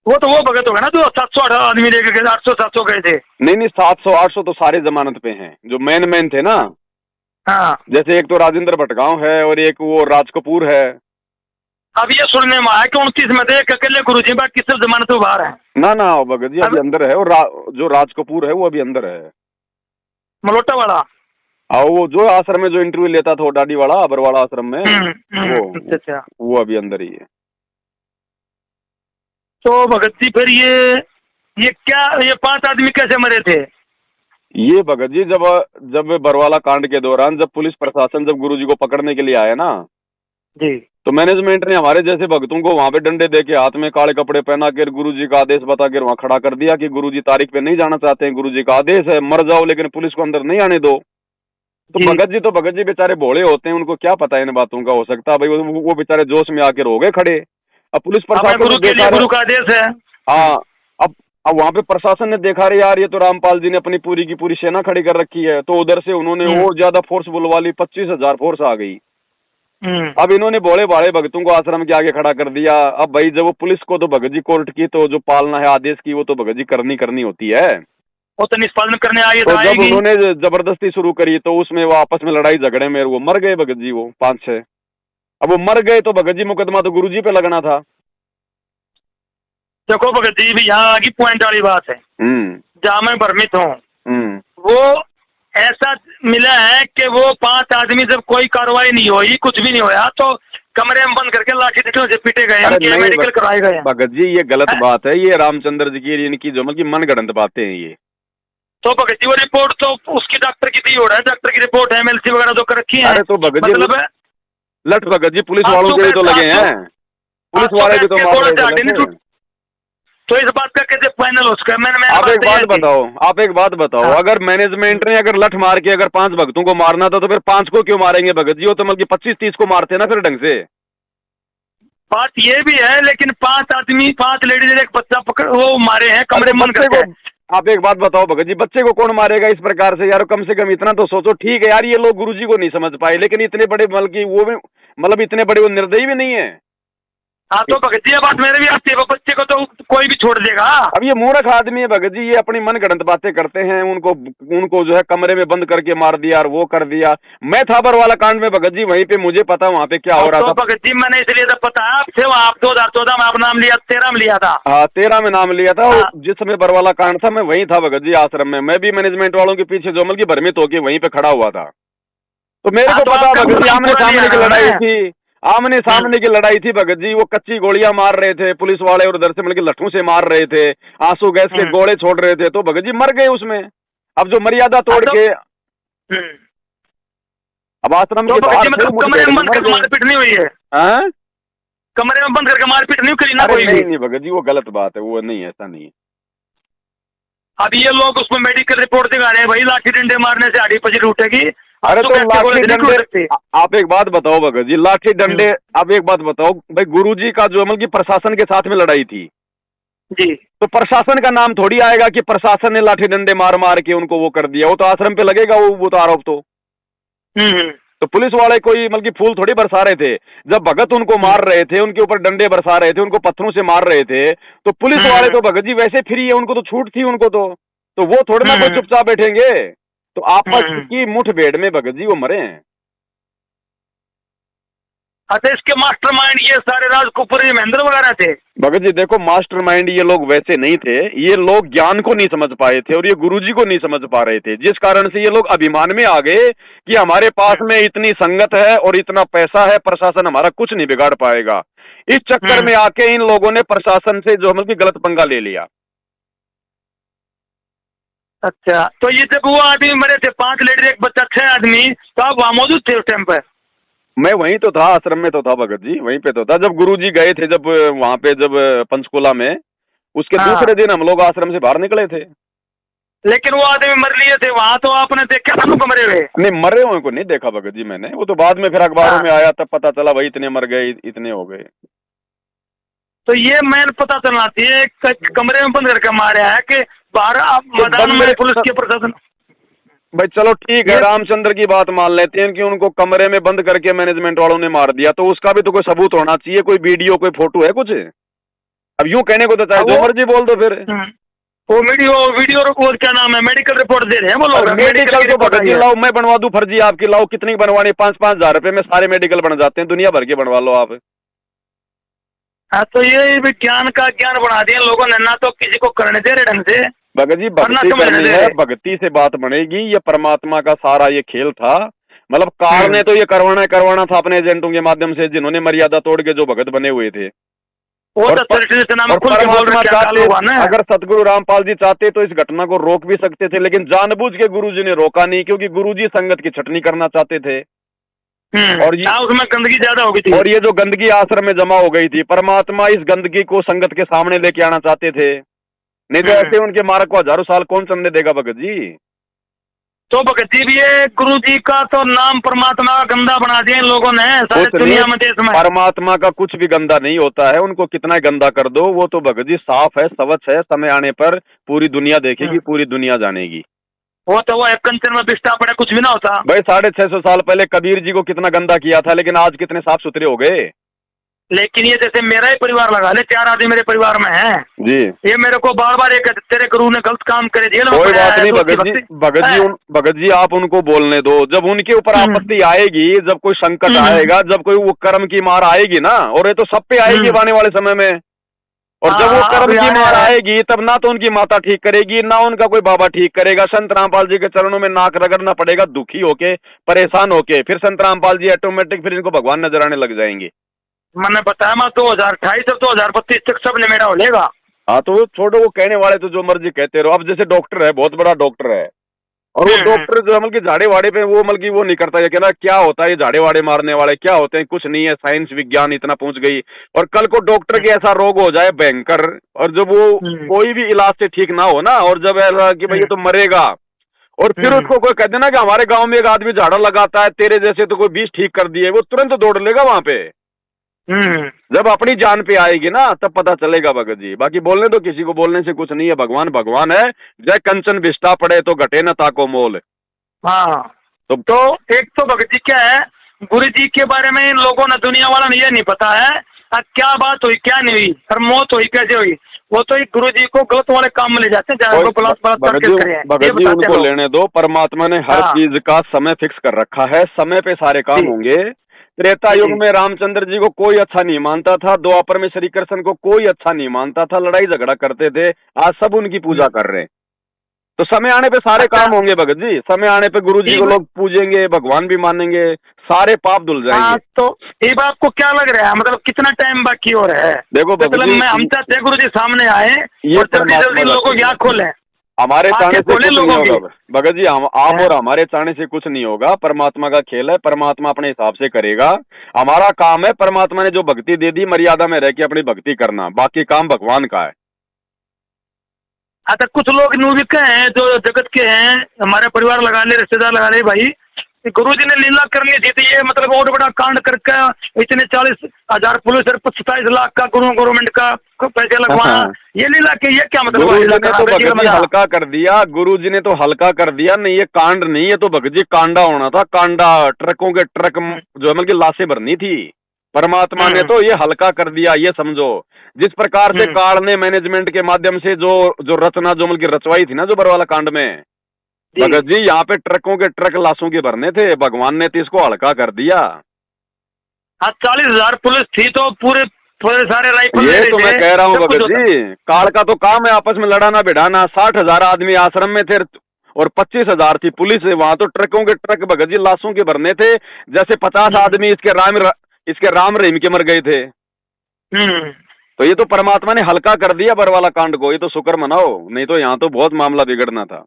वो भगत होगा ना जो 700 आदमी लेके गए, 800-700 गए थे। नहीं 700-800 तो सारे जमानत पे हैं जो मेन थे ना। हाँ, जैसे एक तो राजेंद्र भटगांव है और एक वो राज कपूर है। अब ये सुनने में आया कि 29 में थे, एक अकेले गुरुजी, बाकी सब जमानत में बाहर है। ना भगत जी अभी अंदर है, और जो राज कपूर है वो अभी अंदर है, मलोटा वाला। वो जो आश्रम में जो इंटरव्यू लेता था, डाडी वाला बरवाड़ा आश्रम में, वो अभी अंदर ही है। तो भगत जी फिर ये क्या, ये 5 आदमी कैसे मरे थे? ये भगत जी जब बरवाला कांड के दौरान जब पुलिस प्रशासन जब गुरुजी को पकड़ने के लिए आया ना जी, तो मैनेजमेंट ने हमारे जैसे भक्तों को वहां पे डंडे दे के, हाथ में काले कपड़े पहना कर, गुरुजी का आदेश बता कर वहां खड़ा कर दिया कि गुरुजी तारीख पे नहीं जाना चाहते हैं, गुरुजी का आदेश है, मर जाओ लेकिन पुलिस को अंदर नहीं आने दो। तो भगत जी बेचारे भोले होते हैं, उनको क्या पता इन बातों का। हो सकता है भाई वो बेचारे जोश में आकर हो गए खड़े। अब पुलिस प्रशासन गुरु का आदेश है। हाँ, अब वहां पे प्रशासन ने देखा रे यार ये तो रामपाल जी ने अपनी पूरी की पूरी सेना खड़ी कर रखी है, तो उधर से उन्होंने और ज्यादा फोर्स बुलवा ली, 25,000 फोर्स आ गई। अब इन्होंने भोले भाले भगतों को आश्रम के आगे खड़ा कर दिया। अब भाई जब वो पुलिस को तो भगत जी कोर्ट की तो जो पालना है आदेश की, वो तो भगत जी करनी होती है, वो तो निष्पादन करने आई। तो जब उन्होंने जबरदस्ती शुरू करी तो उसमें वो आपस में लड़ाई झगड़े में वो मर गए भगत जी, वो 5-6। अब वो मर गए तो भगत जी मुकदमा तो गुरुजी पे लगना था। देखो भगत जी, भी यहाँ आगे पॉइंट वाली बात है जहाँ मैं भ्रमित हूँ। वो ऐसा मिला है कि वो 5 आदमी जब कोई कार्रवाई नहीं हुई, कुछ भी नहीं हुआ, तो कमरे में बंद करके लाठी डंडों से पीटे गए, अरे नहीं मेडिकल करवाए गए। भगत जी ये गलत बात है, ये रामचंद्र जी की इनकी जो मतलब मनगढ़ंत बातें हैं ये। तो भगत जी वो रिपोर्ट तो उसकी डॉक्टर की दी हो रहा है, डॉक्टर की रिपोर्ट है, MLC वगैरह तो कर रखी है। अरे तो भगत जी मतलब लट भगत जी पुलिस आप वालों तो के भी तो कहते- लगे आप हैं, पुलिस वाले भी तो मार रहे थे। तो इस बात का कैसे फाइनल हो सका? आप एक बात बताओ, आप एक बात बताओ, हाँ। अगर मैनेजमेंट ने अगर लठ मार के अगर 5 भक्तों को मारना था तो फिर 5 को क्यों मारेंगे भगत जी? वो तो मतलब 25-30 को मारते ना फिर ढंग से। बात ये भी है, लेकिन 5 आदमी 5 लेडीज एक बच्चा पकड़ वो मारे हैं कमरे अरे बंद बच्चे करके। को आप एक बात बताओ भगत जी, बच्चे को कौन मारेगा इस प्रकार से यार? कम से कम इतना तो सोचो। ठीक है यार ये लोग गुरुजी को नहीं समझ पाए, लेकिन इतने बड़े बल्कि वो भी मतलब इतने बड़े वो निर्दयी भी नहीं है। हाँ तो भगत जी ये बात मेरे भी आती है, वो बच्चे को तो कोई भी छोड़ देगा। अब ये मूर्ख आदमी है भगत जी, ये अपनी मनगढ़ंत बातें करते हैं। उनको जो है कमरे में बंद करके मार दिया और वो कर दिया। मैं था बरवाला कांड में भगत जी, वहीं पे मुझे पता वहाँ पे क्या हो रहा तो था। भगत जी मैंने इसलिए तो पता है आपसे, वो आप 2014 में आप नाम लिया, 13 में लिया था। हाँ 13 में नाम लिया था। हाँ। जिस समय बरवाला कांड था मैं वहीं था भगत जी आश्रम में। मैं भी मैनेजमेंट वालों के पीछे जो मतलब की भ्रमित होके वहीं पे खड़ा हुआ था। तो मेरे को पता भगत जी आमने सामने की लड़ाई थी, आमने सामने की लड़ाई थी भगत जी। वो कच्ची गोलियां मार रहे थे पुलिस वाले और उधर से मतलब लट्ठों से मार रहे थे, आंसू गैस के गोले छोड़ रहे थे। तो भगत जी मर गए उसमें। अब जो मर्यादा तोड़ के अब आश्रम के बाहर कमरे में बंद करके मारपीट नहीं हुई है? हाँ? कमरे में बंद करके मारपीट नहीं करी ना कोई भी? नहीं भगत जी वो गलत बात है, वो नहीं है, ऐसा नहीं है। अब ये लोग उसमें मेडिकल रिपोर्ट दिखा रहे हैं, भाई लाठी डंडे मारने से हड्डी पसली उठेगी। अरे तो लाठी डंडे, आप एक बात बताओ भगत जी, लाठी डंडे, आप एक बात बताओ भाई, गुरुजी का जो मतलब की प्रशासन के साथ में लड़ाई थी जी, तो प्रशासन का नाम थोड़ी आएगा कि प्रशासन ने लाठी डंडे मार मार के उनको वो कर दिया। वो तो आश्रम पे लगेगा वो तो आरोप तो पुलिस वाले कोई मतलब की फूल थोड़ी बरसा रहे थे। जब भगत उनको मार रहे थे, उनके ऊपर डंडे बरसा रहे थे, उनको पत्थरों से मार रहे थे, तो पुलिस वाले तो भगत जी वैसे फ्री है, उनको तो छूट थी, उनको तो वो थोड़े ना कोई चुपचाप बैठेंगे। तो आपस की मुठभेड़ में भगत जी वो मरे हैं। अच्छा इसके मास्टरमाइंड ये सारे राजकुपुरी महेंद्र वगैरह थे? भगत जी देखो मास्टरमाइंड ये लोग वैसे नहीं थे, ये लोग ज्ञान को नहीं समझ पाए थे और ये गुरुजी को नहीं समझ पा रहे थे, जिस कारण से ये लोग अभिमान में आ गए कि हमारे पास में इतनी संगत है और इतना पैसा है, प्रशासन हमारा कुछ नहीं बिगाड़ पाएगा। इस चक्कर में आके इन लोगों ने प्रशासन से जो मतलब गलत पंगा ले लिया। अच्छा तो ये जब वो आदमी मरे थे 5 लेडीज एक बच्चा 6 आदमी, तो आप वहां मौजूद थे उस टाइम पर? मैं वहीं तो था, आश्रम में तो था भगत जी, वहीं पे तो था जब गुरुजी गए थे, जब वहां पे जब पंचकुला में, उसके दूसरे दिन हम लोग आश्रम से बाहर निकले थे। लेकिन वो आदमी मर लिए थे वहां, तो आपने देखा था उनको मरे हुए? नहीं मरे हुए को नहीं देखा भगत जी मैंने, वो तो बाद में फिर अखबारों में आया तब पता चला भाई इतने मर गए, इतने हो गए। तो ये मैन पता चलना चाहिए, कमरे में बंद करके मारे है कि बाहर मैदान में पुलिस के प्रशासन? भाई चलो ठीक है, रामचंद्र की बात मान लेते हैं कि उनको कमरे में बंद करके मैनेजमेंट वालों ने मार दिया, तो उसका भी तो कोई सबूत होना चाहिए, कोई वीडियो कोई फोटो है कुछ? अब यूं कहने को तो चाहे जो मर्जी बोल दो फिर। वो वीडियो क्या नाम है, मेडिकल रिपोर्ट दे रहे हैं वो लोग। मेडिकल तो भगत जी लाओ, मैं बनवा दूं फर्जी आपकी, लाओ कितनी बनवानी, 5-5 हजार रुपए में सारे मेडिकल बन जाते हैं, दुनिया भर के बनवा लो आप। हाँ तो ये विज्ञान का ज्ञान बढ़ा दिया लोगों ने, ना तो किसी को करने दे रहे ढंग से। भगत जी भक्ति करनी है, भक्ति से बात बनेगी। ये परमात्मा का सारा ये खेल था, मतलब काल ने तो ये करवाना था अपने एजेंटों के माध्यम से, जिन्होंने मर्यादा तोड़ के जो भगत बने हुए थे। और परमात्मा चाहते, अगर सतगुरु रामपाल जी चाहते तो इस घटना को रोक भी सकते थे, लेकिन जानबूझ के गुरुजी ने रोका नहीं, क्योंकि गुरुजी संगत की छटनी करना चाहते थे और उसमें गंदगी ज्यादा हो गई थी। और ये जो गंदगी आश्रम में जमा हो गई थी, परमात्मा इस गंदगी को संगत के सामने लेके आना चाहते थे। नहीं तो ऐसे उनके मार्ग को हजारों साल कौन चलने देगा भगत जी? तो भगत जी भी ये गुरु जी का तो नाम परमात्मा का गंदा बना दिया इन लोगों ने सारे दुनिया में, देश में। परमात्मा का कुछ भी गंदा नहीं होता है, उनको कितना गंदा कर दो वो तो भगत जी साफ है, स्वच्छ है, समय आने पर पूरी दुनिया देखेगी, पूरी दुनिया जानेगी। वो तो वो एक कंचन में बिस्टा पड़े कुछ भी ना होता भाई। 650 साल पहले कबीर जी को कितना गंदा किया था, लेकिन आज कितने साफ सुथरे हो गए। लेकिन ये जैसे मेरा ही परिवार लगा ले, 4 आदमी मेरे परिवार में है जी, ये मेरे को बार बार एक तेरे गुरु ने गलत काम करे, जेल में कोई बात नहीं भगत जी आप उनको बोलने दो। जब उनके ऊपर आपत्ति आएगी, जब कोई संकट आएगा, जब कोई वो कर्म की मार आएगी ना, और ये तो सब पे आएगी आने वाले समय में, और जब वो कर्म की मार आएगी तब ना तो उनकी माता ठीक करेगी, ना उनका कोई बाबा ठीक करेगा। संत रामपाल जी के चरणों में नाक रगड़ना पड़ेगा, दुखी होके, परेशान होके, फिर संत रामपाल जी ऑटोमेटिक फिर इनको भगवान नजर आने लग जाएंगे। मैंने बताया मैं 2028 और 2032 तक सब निमेरा हो लेगा। हाँ तो वो छोड़ो, वो कहने वाले तो जो मर्जी कहते रहो। अब जैसे डॉक्टर है, बहुत बड़ा डॉक्टर है, और वो डॉक्टर जो मतलब कि झाड़े वाड़े पे वो मतलब कि वो नहीं करता, ये कहना क्या होता है, ये झाड़े वाड़े मारने वाले क्या होते हैं, कुछ नहीं है, साइंस विज्ञान इतना पहुंच गई। और कल को डॉक्टर के ऐसा रोग हो जाए भयंकर, और जब वो कोई भी इलाज से ठीक ना हो ना, और जब ऐसा कि भाई ये तो मरेगा, और फिर उसको कोई कह देना कि हमारे गांव में एक आदमी झाड़ा लगाता है, तेरे जैसे तो कोई 20 ठीक कर दिए, वो तुरंत दौड़ लेगा वहां पे। जब अपनी जान पे आएगी ना तब पता चलेगा भगत जी। बाकी बोलने दो, किसी को बोलने से कुछ नहीं है, भगवान भगवान है। जय कंचन विष्टा पड़े तो घटे न ताको मोल। हाँ तो एक तो भगत जी क्या है, गुरु जी के बारे में इन लोगों ने, दुनिया वालों ने ये नहीं पता है क्या बात हुई क्या नहीं हुई और मौत हुई कैसे हुई। वो तो एक गुरु जी को गलत वाले काम में ले जाते हैं, चाहे भगत जी उनको लेने दो। परमात्मा ने हर चीज का समय फिक्स कर रखा है, समय पे सारे काम होंगे। त्रेता युग में रामचंद्र जी को कोई अच्छा नहीं मानता था, द्वापर में श्री कृष्ण को कोई अच्छा नहीं मानता था, लड़ाई झगड़ा करते थे, आज सब उनकी पूजा कर रहे हैं। तो समय आने पे सारे काम होंगे भगत जी, समय आने पे गुरु जी को लोग पूजेंगे, भगवान भी मानेंगे, सारे पाप धुल जाएंगे। तो ये बात को क्या लग रहा है, मतलब कितना टाइम बाकी हो रहा है? देखो भगत जी, हम चाहते गुरु जी सामने आए और जल्दी जल्दी लोगों की आँख खोलें। हमारे चाहने से कुछ नहीं होगा भगत जी, आप और हमारे चाहने से कुछ नहीं होगा। परमात्मा का खेल है, परमात्मा अपने हिसाब से करेगा। हमारा काम है, परमात्मा ने जो भक्ति दे दी मर्यादा में रह के अपनी भक्ति करना, बाकी काम भगवान का है। अच्छा कुछ लोग न्यूज हैं जो जगत के हैं, हमारे परिवार लगा ले, रिश्तेदार लगा ले, भाई गुरु जी ने लीला करनी थी तो ये मतलब बहुत बड़ा कांड करके इतने 40,000 पुलिस और 27 लाख का गवर्नमेंट का पैसे लगवाना, ये लीला के ये क्या मतलब? गुरु जी ने तो भगत जी हल्का कर दिया, गुरु जी ने तो हल्का कर दिया। नहीं ये कांड नहीं है, तो भगत जी कांडा होना था, कांडा। ट्रकों के ट्रक जो है मतलब लाशें भरनी थी, परमात्मा ने तो ये हल्का कर दिया। ये समझो जिस प्रकार से काल ने मैनेजमेंट के माध्यम से जो रचना जो मतलब रचवाई थी ना जो बरवाला कांड में, भगत जी यहाँ पे ट्रकों के ट्रक लाशों के भरने थे, भगवान ने तो इसको हल्का कर दिया। 40,000 पुलिस थी तो पूरे सारे राइफल, ये तो मैं कह रहा हूँ भगत जी, काल का तो काम है आपस में लड़ाना भिड़ाना। 60,000 आदमी आश्रम में थे और 25,000 थी पुलिस। वहां तो ट्रकों के ट्रक भगत जी लाशों के भरने थे, जैसे 50 आदमी इसके राम रहीम के मर गए थे। तो ये तो परमात्मा ने हल्का कर दिया बरवाला कांड को, ये तो शुक्र मनाओ, नहीं तो यहाँ तो बहुत मामला बिगड़ना था।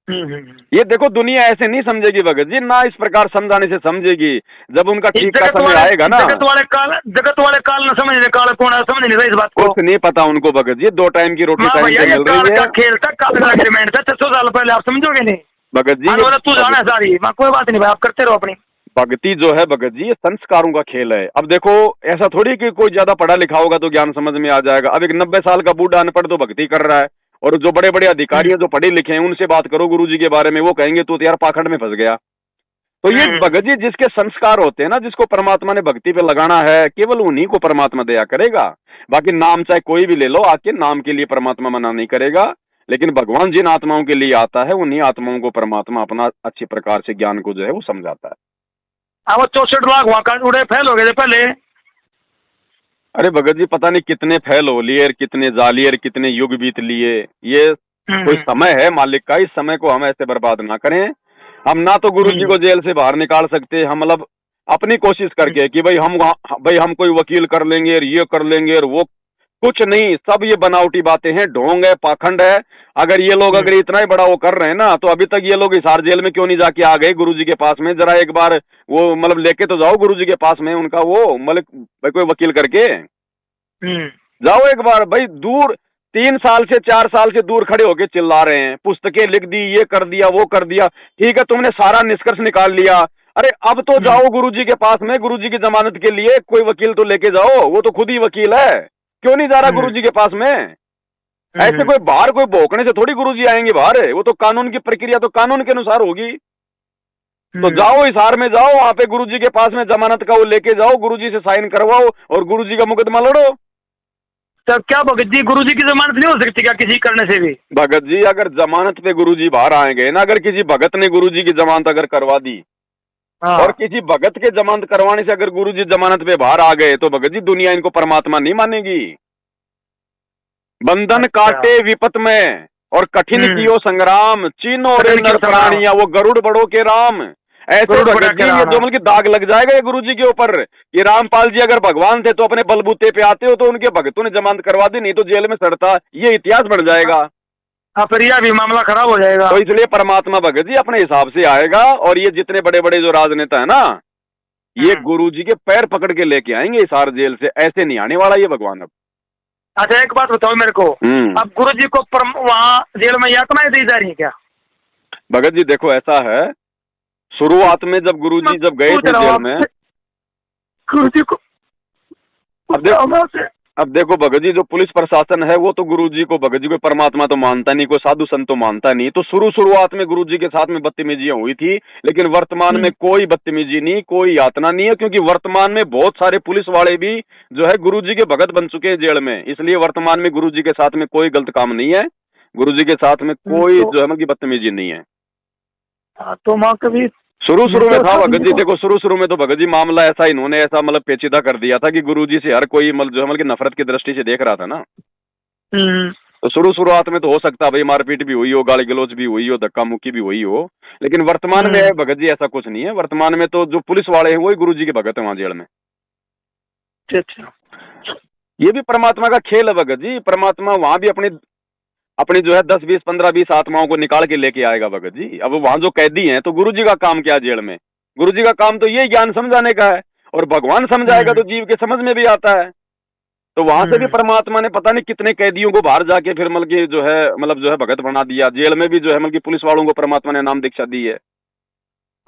ये देखो दुनिया ऐसे नहीं समझेगी भगत जी, ना इस प्रकार समझाने से समझेगी। जब उनका ठीक का समय आएगा ना, जगत वाले काल न समझने, काल कौन समझ नहीं रहा इस बात को, कुछ नहीं पता उनको भगत जी। 2 टाइम की रोटी टाइम से मिल रही है। खेल था, काल का एग्रीमेंट था 600 साल पहले, आप समझोगे नहीं भगत जी? तू जाना सारी, कोई बात नहीं भाई, आप करते रहो अपनी भक्ति जो है भगत जी, ये संस्कारों का खेल है। अब देखो ऐसा थोड़ी कि कोई ज्यादा पढ़ा लिखा होगा तो ज्ञान समझ में आ जाएगा। अब एक 90 साल का बूढ़ा अनपढ़ तो भक्ति कर रहा है, और जो बड़े बड़े अधिकारी हैं जो पढ़े लिखे हैं उनसे बात करो गुरु जी के बारे में, वो कहेंगे तू तो यार पाखंड में फंस गया। तो ये भगत जी जिसके संस्कार होते हैं ना, जिसको परमात्मा ने भक्ति पे लगाना है, केवल उन्हीं को परमात्मा दया करेगा। बाकी नाम चाहे कोई भी ले लो, आके नाम के लिए परमात्मा मना नहीं करेगा। लेकिन भगवान जिन आत्माओं के लिए आता है उन्हीं आत्माओं को परमात्मा अपना अच्छी प्रकार से ज्ञान को जो है वो समझाता है। वो 64 लाख वहां का उड़े फैल हो गए थे पहले। अरे भगत जी पता नहीं कितने फैल हो लिए, कितने जालिए, कितने युग बीत लिए। ये कोई समय है मालिक का, इस समय को हम ऐसे बर्बाद ना करें। हम ना तो गुरु जी को जेल से बाहर निकाल सकते, हम मतलब अपनी कोशिश करके कि भाई हम कोई वकील कर लेंगे और ये कर लेंगे और वो, कुछ नहीं, सब ये बनावटी बातें हैं, ढोंग है, पाखंड है। अगर ये लोग अगर इतना ही बड़ा वो कर रहे हैं ना, तो अभी तक ये लोग हिसार जेल में क्यों नहीं जाके आ गए गुरु जी के पास में? जरा एक बार वो मतलब लेके तो जाओ गुरु जी के पास में उनका वो मतलब कोई वकील करके जाओ एक बार भाई। दूर 3 साल से 4 साल से दूर खड़े होके चिल्ला रहे हैं, पुस्तकें लिख दी, ये कर दिया वो कर दिया, ठीक है तुमने सारा निष्कर्ष निकाल लिया। अरे अब तो जाओ गुरु जी के पास में, गुरु जी की जमानत के लिए कोई वकील तो लेके जाओ, वो तो खुद ही वकील है, क्यों नहीं जा रहा गुरु जी के पास में? ऐसे कोई बाहर कोई भौंकने से थोड़ी गुरु जी आएंगे बाहर, वो तो कानून की प्रक्रिया तो कानून के अनुसार होगी। तो जाओ हिसार में जाओ, वहां पे गुरु जी के पास में जमानत का वो लेके जाओ, गुरु जी से साइन करवाओ और गुरु जी का मुकदमा लड़ो। तब क्या भगत जी गुरु जी की जमानत नहीं हो सकती क्या किसी करने से भी? भगत जी अगर जमानत पे गुरु जी बाहर आएंगे ना, अगर किसी भगत ने गुरु जी की जमानत अगर करवा दी और किसी भगत के जमानत करवाने से अगर गुरु जी जमानत पे बाहर आ गए, तो भगत जी दुनिया इनको परमात्मा नहीं मानेगी। बंधन काटे विपत में और कठिन कियो संग्राम, चीनो रे नर प्राणिया वो गरुड़ बड़ो के राम। ऐसे गुरु भगत बना जी के ये लाना। जो मतलब दाग लग जाएगा ये गुरु जी के ऊपर कि रामपाल जी अगर भगवान थे तो अपने बलबूते पे आते हो तो उनके भक्तों ने जमानत करवा दी, नहीं तो जेल में सड़ता, ये इतिहास बन जाएगा। हाँ, फिर यह भी मामला खराब हो जाएगा। तो इसलिए परमात्मा भगत जी अपने हिसाब से आएगा, और ये जितने बड़े बड़े जो राजनेता है ना, ये गुरु जी के पैर पकड़ के लेके आएंगे इस हार जेल से, ऐसे नहीं आने वाला ये भगवान अब। अच्छा, एक बात बताओ मेरे को, अब गुरु जी को वहाँ जेल में यातनाएं दी जा रही है क्या? भगत जी देखो ऐसा है, शुरुआत में जब गुरु जी जब गए थे जेल में, गुरु जी को अब देखो भगत जी जो पुलिस प्रशासन है वो तो गुरु जी को, भगत जी को परमात्मा तो मानता नहीं, कोई साधु संत तो मानता नहीं, तो शुरुआत में गुरु जी के साथ में बदतमीजियां हुई थी, लेकिन वर्तमान में कोई बदतमीजी नहीं, कोई यातना नहीं है, क्योंकि वर्तमान में बहुत सारे पुलिस वाले भी जो है गुरु जी के भगत बन चुके हैं जेल में, इसलिए वर्तमान में गुरु जी के साथ में कोई गलत काम नहीं है, गुरु जी के साथ में कोई जो है मतलब बदतमीजी नहीं है। तो माँ कभी शुरू में था भगत जी, देखो शुरू में तो भगत जी मामला ऐसा इन्होंने ऐसा मतलब पेचीदा कर दिया था कि गुरुजी से हर कोई मतलब जो है मतलब नफरत की दृष्टि से देख रहा था ना। तो शुरुआत में तो हो सकता है भाई मारपीट भी हुई हो, गाली गलौज भी हुई हो, धक्का मुक्की भी हुई हो, लेकिन वर्तमान में है भगत जी ऐसा कुछ नहीं है। वर्तमान में तो जो पुलिस वाले हैं वही गुरु जी के भगत है वहां जेल में। ये भी परमात्मा का खेल है भगत जी, परमात्मा वहां भी अपनी जो है 10 20 15 20 आत्माओं को निकाल के लेके आएगा भगत जी। अब वहां जो कैदी हैं तो गुरु जी का काम क्या जेल में, गुरु जी का काम तो ये ज्ञान समझाने का है, और भगवान समझाएगा तो जीव के समझ में भी आता है। तो वहां से भी परमात्मा ने पता नहीं कितने कैदियों को बाहर जाके फिर मतलब जो है भगत बना दिया। जेल में भी जो है मतलब पुलिस वालों को परमात्मा ने नाम दीक्षा दी है।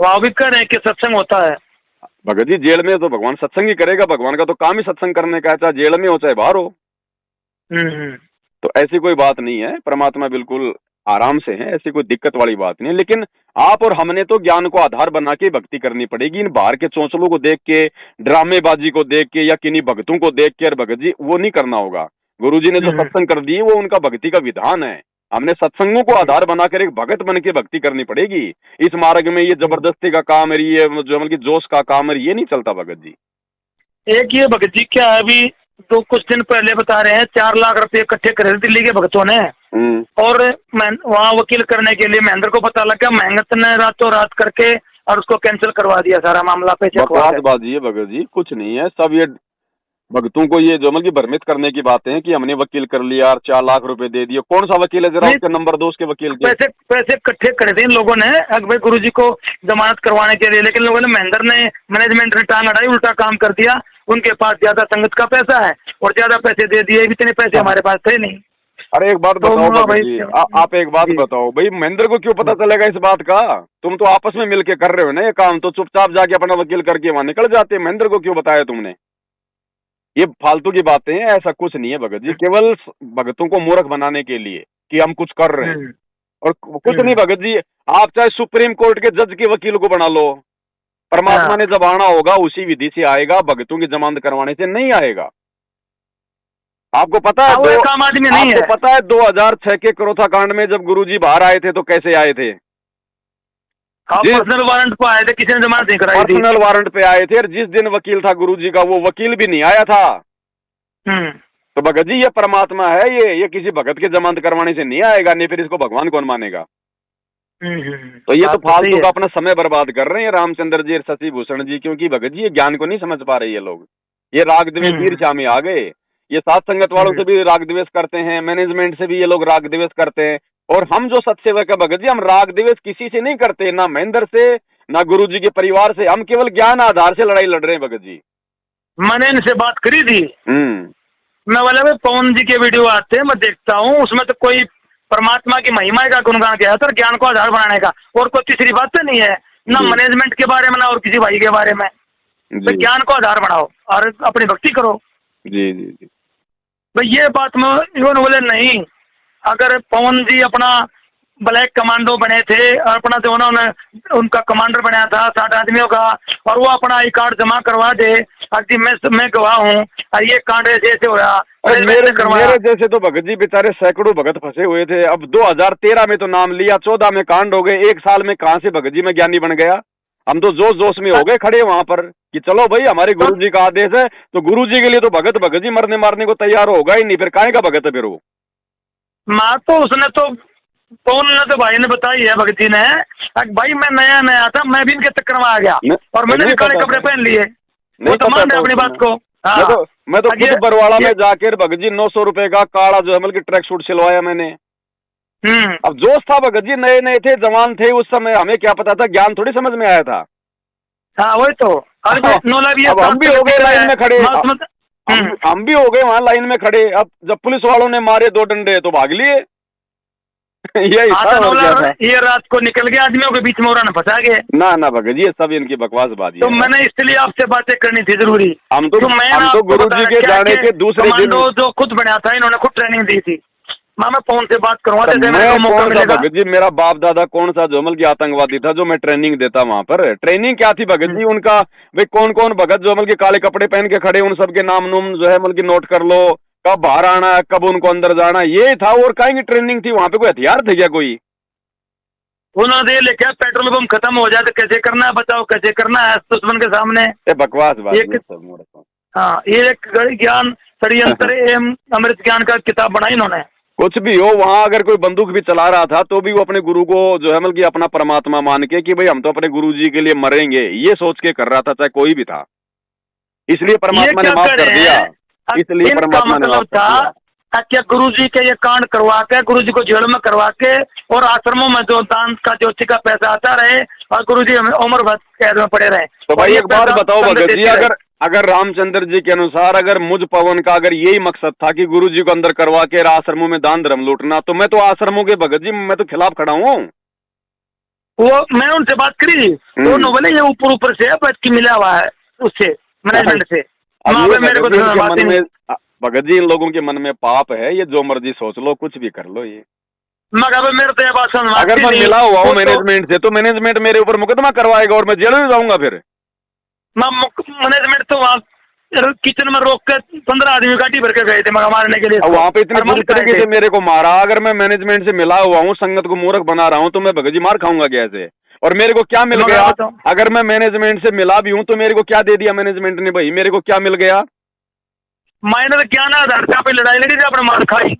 वहां भी कह रहे हैं कि सत्संग होता है भगत जी, जेल में तो भगवान सत्संग ही करेगा, भगवान का तो काम ही सत्संग करने का है, चाहे जेल में हो चाहे बाहर हो। तो ऐसी कोई बात नहीं है, परमात्मा बिल्कुल आराम से है, ऐसी कोई दिक्कत वाली बात नहीं है। लेकिन आप और हमने तो ज्ञान को आधार बना के भक्ति करनी पड़ेगी। इन बाहर के चौंचलों को देख के, ड्रामेबाजी को देख के, या किन्हीं भक्तों को देख के, भगत जी वो नहीं करना होगा। गुरुजी ने जो सत्संग कर दिए वो उनका भक्ति का विधान है। हमने सत्संगों को आधार बनाकर एक भगत बन के भक्ति करनी पड़ेगी। इस मार्ग में ये जबरदस्ती का काम है, ये जो मतलब जोश का काम है, ये नहीं चलता भगत जी। एक ये भगत जी क्या है, अभी तो कुछ दिन पहले बता रहे हैं 4 लाख रुपए इकट्ठे करे दिल्ली के भक्तों ने, और वहाँ वकील करने के लिए महेंद्र को पता लगा, महेंद्र ने रातों रात करके और उसको कैंसिल करवा दिया सारा मामला पे। बकवासबाजी है भगत जी, कुछ नहीं है, सब ये भक्तों को ये जो मतलब भ्रमित करने की बातें हैं कि हमने वकील कर लिया और 4 लाख रुपए दे दिए। कौन सा वकील है, जरा उसका नंबर दो उसके वकील के। पैसे इकट्ठे करे थे इन लोगों ने भाई गुरु जी को जमानत करवाने के लिए, लेकिन लोगों ने महेंद्र ने मैनेजमेंट ने टांग अड़ाई, उल्टा काम कर दिया। उनके पास ज्यादा संगत का पैसा है और ज्यादा पैसे दे दिए, इतने पैसे हमारे पास थे नहीं। अरे एक बात बताओ भाई, आप एक बात बताओ भाई, महेंद्र को क्यों पता चलेगा इस बात का? तुम तो आपस में मिलके कर रहे हो ना ये काम, तो चुपचाप जाके अपना वकील करके वहां निकल जाते। महेंद्र को क्यों बताया तुमने? ये फालतू की बातें हैं, ऐसा कुछ नहीं है भगत जी, केवल भगतों को मूर्ख बनाने के लिए कि हम कुछ कर रहे हैं, और कुछ नहीं भगत जी। आप चाहे सुप्रीम कोर्ट के जज के वकील को बना लो, परमात्मा ने जब आना होगा उसी विधि से आएगा, भगतों की जमानत करवाने से नहीं आएगा। आपको पता है आपको पता है 2006 के करोथा कांड में जब गुरुजी बाहर आए थे तो कैसे आए थे? पर्सनल वारंट पे आए थे, किसी ने जमानत नहीं कराई थी। पर्सनल वारंट पे आए थे, और जिस दिन वकील था गुरुजी का वो वकील भी नहीं आया था। तो भगत जी ये परमात्मा है, ये किसी भगत के जमानत करवाने से नहीं आएगा, नहीं फिर इसको भगवान कौन मानेगा? तो ये तो फालतू का अपना समय बर्बाद कर रहे हैं रामचंद्र जी और शशि भूषण जी, क्योंकि भगत जी ये ज्ञान को नहीं समझ पा रहे ये लोग। ये राग द्वेष ईर्ष्या में आ गए, ये साथ संगत वालों से भी राग द्वेष करते हैं, मैनेजमेंट से भी ये लोग राग द्वेष करते हैं। और हम जो सत्सेवक है भगत जी, हम राग द्वेष किसी से नहीं करते, ना महेंद्र से ना गुरु जी के परिवार से, हम केवल ज्ञान आधार से लड़ाई लड़ रहे हैं भगत जी। मैंने इनसे बात करी थी, मैं बोला भाई पवन जी के वीडियो आते हैं मैं देखता हूँ, उसमें तो कोई परमात्मा की महिमा का गुणगान किया था, ज्ञान को आधार बनाने का, और कोई तीसरी बात तो नहीं है, ना मैनेजमेंट के बारे में ना और किसी भाई के बारे में। तो ज्ञान को आधार बनाओ और अपनी भक्ति करो। जी जी जी भाई ये बात में इन्होंने बोले नहीं, अगर पवन जी अपना ब्लैक कमांडो बने थे और अपना जो उन्होंने उनका कमांडर बनाया था 60 आदमियों का, और वो अपना आई कार्ड जमा करवा दे, अभी मैं गवाह हूँ, ये कांड ऐसे हो रहा। मेरे जैसे तो भगत जी बेचारे सैकड़ों भगत फंसे हुए थे। अब 2013 में तो नाम लिया, 14 में कांड हो गए, 1 साल में कहां से भगत जी में ज्ञानी बन गया? हम तो जोश में हो गए खड़े वहां पर कि चलो भाई हमारे गुरु जी का आदेश है, तो गुरु जी के लिए तो भगत जी मरने मारने को तैयार होगा ही नहीं, फिर काहे का भगत है फिर वो? माँ तो उसने तो फोन ने तो भाई ने बताई है, भगत जी ने, भाई मैं नया था, मैं भी इनके चक्कर में आ गया और मैंने भी काले कपड़े पहन लिए। वो तो मान रहे अपनी बात को। हाँ, मैं तो खुद बरवाला में जाकर भगत जी 900 रुपए का काला जो है मतलब ट्रैक सूट सिलवाया मैंने। अब जोश था भगत जी, नए नए थे, जवान थे उस समय, हमें क्या पता था, ज्ञान थोड़ी समझ में आया था। हाँ वही तो। अब हम भी हो गए लाइन में खड़े, हम भी हो गए वहां लाइन में खड़े। अब जब पुलिस वालों ने मारे 2 डंडे तो भाग लिए। यही था। ये रात को निकल गया, आदमियों के बीच में और फंसा गए। ना भगत जी, ये सब इनकी बकवासबाजी तो मैंने इसलिए आपसे बातें करनी थी जरूरी। हम तो गुरु जी के जाने के दूसरे दिन जो खुद बनाया था, इन्होंने खुद ट्रेनिंग दी थी। मैं फोन से बात करूंगा भगत जी, मेरा बाप दादा कौन सा जोमल की आतंकवादी था जो मैं ट्रेनिंग देता वहां पर? ट्रेनिंग क्या थी भगत जी उनका? भाई कौन कौन भगत जोमल के काले कपड़े पहन के खड़े, उन सबके नाम नुम जो है मतलब की नोट कर लो, कब बाहर आना, कब उनको अंदर जाना, ये था। और कहीं की ट्रेनिंग थी वहां पे? कोई हथियार थे क्या कोई? उन्होंने लिखा पेट्रोल पंप खत्म हो जाए तो कैसे करना है, बताओ कैसे करना है दुश्मन के सामने। बकवास बात। हाँ, ये एक ज्ञान षड्यंत्र एवं अमृत ज्ञान का किताब बनाई इन्होंने। कुछ भी हो, वहां अगर कोई बंदूक भी चला रहा था तो भी वो अपने गुरु को जो है मतलब कि अपना परमात्मा मान के कि भाई हम तो अपने गुरु जी के लिए मरेंगे, ये सोच के कर रहा था, चाहे कोई भी था। इसलिए परमात्मा ने माफ कर दिया। इसलिए परमात्मा ने माफ कर दिया। क्या गुरु जी के ये कांड करवा के, गुरु जी को जेल में करवा के, और आश्रमों में जो दान का ज्योति का पैसा आता रहे और गुरु जी हमें उम्र भर कैद में पड़े रहे। तो भाई एक बात बताओ भगत जी, अगर रामचंद्र जी के अनुसार अगर मुझ पवन का अगर यही मकसद था कि गुरु जी को अंदर करवा के आश्रमों में दान धर्म लूटना, तो मैं तो आश्रमों के भगत जी मैं तो खिलाफ खड़ा हूँ। वो मैंने उनसे बात करी, तो बोले ये ऊपर से की मिला हुआ है उससे, मैनेजमेंट से। मेरे को भगत जी इन लोगों के मन में पाप है, ये जो मर्जी सोच लो, कुछ भी कर लो। ये मेरे तो बात अगर मैं मिला हुआ हूँ मैनेजमेंट से, तो मैनेजमेंट मेरे ऊपर मुकदमा करवाएगा और मैं जेल में जाऊंगा। फिर मैनेजमेंट तो वहाँ किचन में रोक के 15 आदमी गाड़ी भर के गए थे मारने के लिए। वहाँ पे इतने बुरी तरीके से मेरे को मारा। अगर मैं मैनेजमेंट से मिला हुआ हूँ, संगत को मूर्ख बना रहा हूँ, तो मैं भगत जी मार खाऊंगा कैसे? और मेरे को क्या मिल गया? अगर मैं मैनेजमेंट से मिला भी हूँ तो मेरे को क्या दे दिया मैनेजमेंट ने? भाई मेरे को क्या मिल गया? माइनर ज्ञान आधार पे लड़ाई लड़ी थी, अपने मार खाई।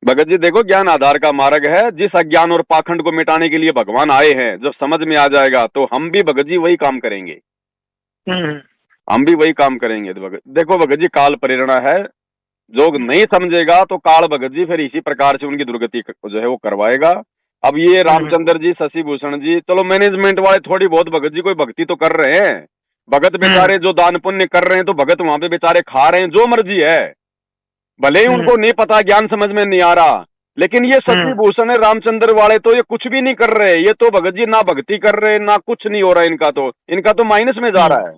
भगत जी देखो, ज्ञान आधार का मार्ग है। जिस अज्ञान और पाखंड को मिटाने के लिए भगवान आए हैं, जब समझ में आ जाएगा तो हम भी भगत जी वही काम करेंगे। हम भी वही काम करेंगे। देखो भगत जी, काल प्रेरणा है। जो नहीं समझेगा तो काल भगत जी फिर इसी प्रकार से उनकी दुर्गति जो है वो करवाएगा। अब ये रामचंद्र जी, शशि भूषण जी, चलो मैनेजमेंट वाले थोड़ी बहुत भगत जी कोई भक्ति तो कर रहे हैं। भगत बेचारे जो दान पुण्य कर रहे हैं तो भगत वहां पे बेचारे खा रहे हैं, जो मर्जी है। भले ही उनको नहीं पता, ज्ञान समझ में नहीं आ रहा, लेकिन ये शशि भूषण है, रामचंद्र वाले तो ये कुछ भी नहीं कर रहे। ये तो भगत जी ना भक्ति कर रहे, ना कुछ नहीं हो रहा इनका तो माइनस में जा रहा है।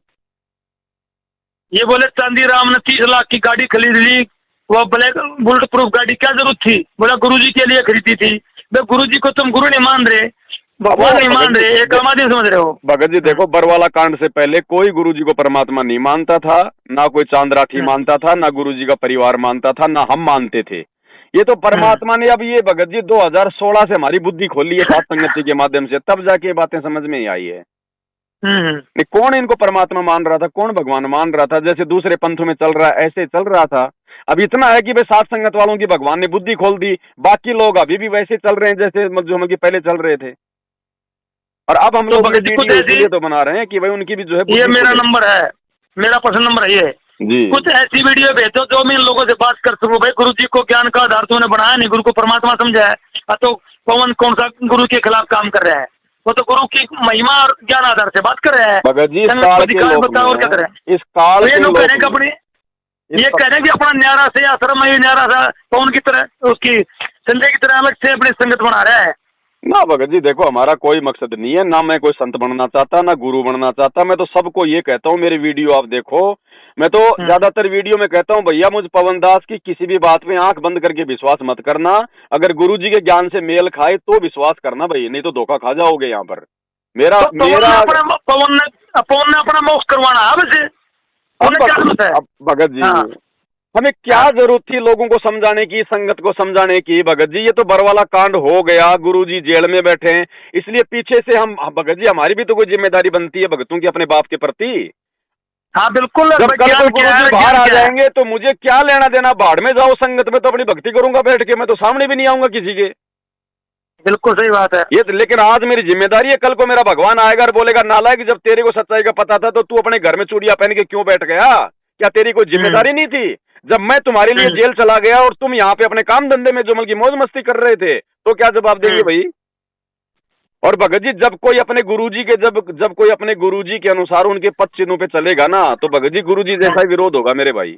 ये बोले चांदी राम ने 30 लाख की गाड़ी खरीद ली, वो ब्लैक बुलेट प्रूफ गाड़ी, क्या जरूरत थी? बोला गुरुजी के लिए खरीदी थी। गुरुजी को तुम गुरु नहीं मान रहे, भगवान नहीं मान रहे, एक आदमी समझ रहे हो। भगत जी देखो, बरवाला कांड से पहले कोई गुरुजी को परमात्मा नहीं मानता था, ना कोई चांदराठी मानता था, ना गुरुजी का परिवार मानता था, ना हम मानते थे। ये तो परमात्मा ने अब ये भगत जी 2016 से हमारी बुद्धि खोली है सात संगति के माध्यम से, तब जाके बातें समझ में ही आई है। नहीं, कौन इनको परमात्मा मान रहा था, कौन भगवान मान रहा था? जैसे दूसरे पंथों में चल रहा है ऐसे चल रहा था। अब इतना है कि भाई सात संगत वालों की भगवान ने बुद्धि खोल दी, बाकी लोग अभी भी वैसे चल रहे हैं जैसे जो हम पहले चल रहे थे। और अब हम लोग वीडियो तो बना रहे हैं कि भाई उनकी भी जो है, ये मेरा नंबर है, मेरा पर्सनल नंबर है ये जी। कुछ ऐसी वीडियो भेजो जो मैं इन लोगों से बात कर सकूं। भाई गुरु जी को ज्ञान का आधार तो उन्हें बनाया नहीं, गुरु को परमात्मा समझा है, तो पवन कौन सा गुरु के खिलाफ काम कर रहा है? वो तो गुरु की महिमा और ज्ञान आधार से बात कर रहे हैं। बताओ और क्या करें? इस काल ये लोग कह रहे हैं कि अपनी, ये कह रहे हैं कि अपना न्यारा से आश्रम में न्यारा सा पवन की तरह, उसकी संजय की तरह अलग से अपनी संगत बना रहा है ना। भगत जी देखो, हमारा कोई मकसद नहीं है, ना मैं कोई संत बनना चाहता, ना गुरु बनना चाहता। मैं तो सबको ये कहता हूँ, मेरी वीडियो आप देखो, मैं तो ज्यादातर वीडियो में कहता हूँ भैया मुझ पवन दास की किसी भी बात में आंख बंद करके विश्वास मत करना। अगर गुरु जी के ज्ञान से मेल खाए तो विश्वास करना भाई, नहीं तो धोखा खा जाओगे यहाँ पर। मेरा तो पवन ने अपना मोक्ष करवाना है वैसे। भगत जी हमें क्या जरूरत थी लोगों को समझाने की, संगत को समझाने की? भगत जी ये तो बरवाला कांड हो गया, गुरुजी जेल में बैठे हैं, इसलिए पीछे से हम भगत जी हमारी भी तो कोई जिम्मेदारी बनती है भगतों की अपने बाप के प्रति। हाँ बिल्कुल। जब कल को गुरुजी बाहर आ जाएंगे तो मुझे क्या लेना देना? बाढ़ में जाओ, संगत में तो अपनी भक्ति करूंगा बैठ के, मैं तो सामने भी नहीं आऊंगा किसी के। बिल्कुल सही बात है। ये तो, लेकिन आज मेरी जिम्मेदारी है, कल को मेरा भगवान आएगा और बोलेगा नालायक जब तेरे को सच्चाई का पता था तो तू अपने घर में चूड़ियां पहन के क्यों बैठ गया? क्या तेरी कोई जिम्मेदारी नहीं थी? जब मैं तुम्हारे लिए जेल चला गया और तुम यहाँ पे अपने काम धंधे में जुमल की मौज मस्ती कर रहे थे, तो क्या जवाब देंगे भाई? और भगत जी जब कोई अपने गुरुजी के जब कोई अपने गुरुजी के अनुसार उनके पद चिन्हों पे चलेगा ना, तो भगत जी गुरुजी जैसा ही विरोध होगा मेरे भाई।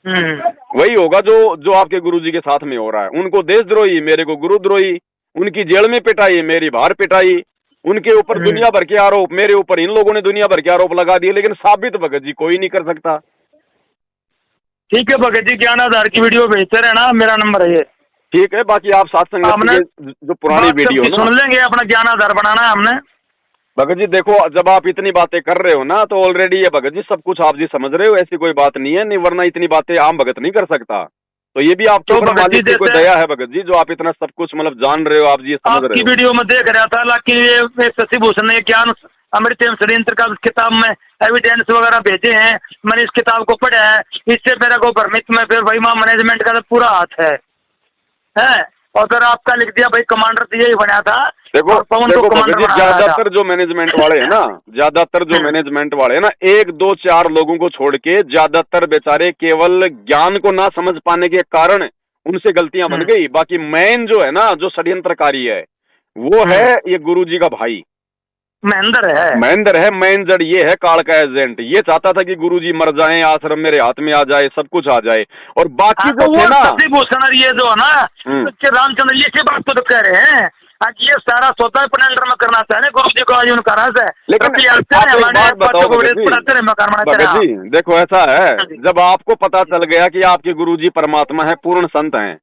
वही होगा जो आपके गुरुजी के साथ में हो रहा है। उनको देशद्रोही, मेरे को गुरुद्रोही, उनकी जेल में पिटाई, मेरी बाहर पिटाई, उनके ऊपर दुनिया भर के आरोप, मेरे ऊपर इन लोगों ने दुनिया भर के आरोप लगा दिए, लेकिन साबित भगत जी कोई नहीं कर सकता। ठीक है भगत जी, ज्ञान आधार की वीडियो भेजते रहना, मेरा नंबर है ये। ठीक है, बाकी आप साथ संगत जो पुरानी वीडियो ना सुन लेंगे, अपना ज्ञान आधार बनाना है हमने। भगत जी देखो, जब आप इतनी बातें कर रहे हो ना, तो ऑलरेडी ये भगत जी सब कुछ आप जी समझ रहे हो, ऐसी कोई बात नहीं है, नहीं वरना इतनी बातें आम भगत नहीं कर सकता। तो ये भी आपके ऊपर मालिक की कोई दया है भगत जी, जो आप इतना सब कुछ मतलब जान रहे हो, आप जी समझ रहे हो। आपकी वीडियो में देख रहा था, हालांकि ये शशि भूषण ने ज्ञान अमृत एवं षड्यंत्र का किताब में एविडेंस वगैरह भेजे हैं, मैंने इस किताब को पढ़ा है, इससे मेरा को भ्रमित में फिर भाई मां मैनेजमेंट का तो पूरा हाथ है। और फिर आपका लिख दिया भाई कमांडर तो यही बना था। देखो ज्यादातर जो मैनेजमेंट वाले हैं ना, ज्यादातर जो मैनेजमेंट वाले हैं ना, 1 2 4 लोगों को छोड़ के ज्यादातर बेचारे केवल ज्ञान को ना समझ पाने के कारण उनसे गलतियां बन गई। बाकी मेन जो है ना, जो षड्यंत्रकारी है, वो है ये गुरुजी का भाई महेंद्र है। मेन जड़ ये है, काल का एजेंट। ये चाहता था कि गुरुजी मर जाएं, आश्रम मेरे हाथ में आ जाए, सब कुछ आ जाए। और बाकी जो थे ना, भूषण ये जो है ना, रामचंद्र ये बात तो कह रहे हैं, ये सारा सौदा प्लेंडर में करना चाह रहे गुरुजी को, आज उनका राज है। लेकिन भगत जी देखो, ऐसा है, जब आपको पता चल गया कि आपके गुरुजी परमात्मा है, पूर्ण संत हैं,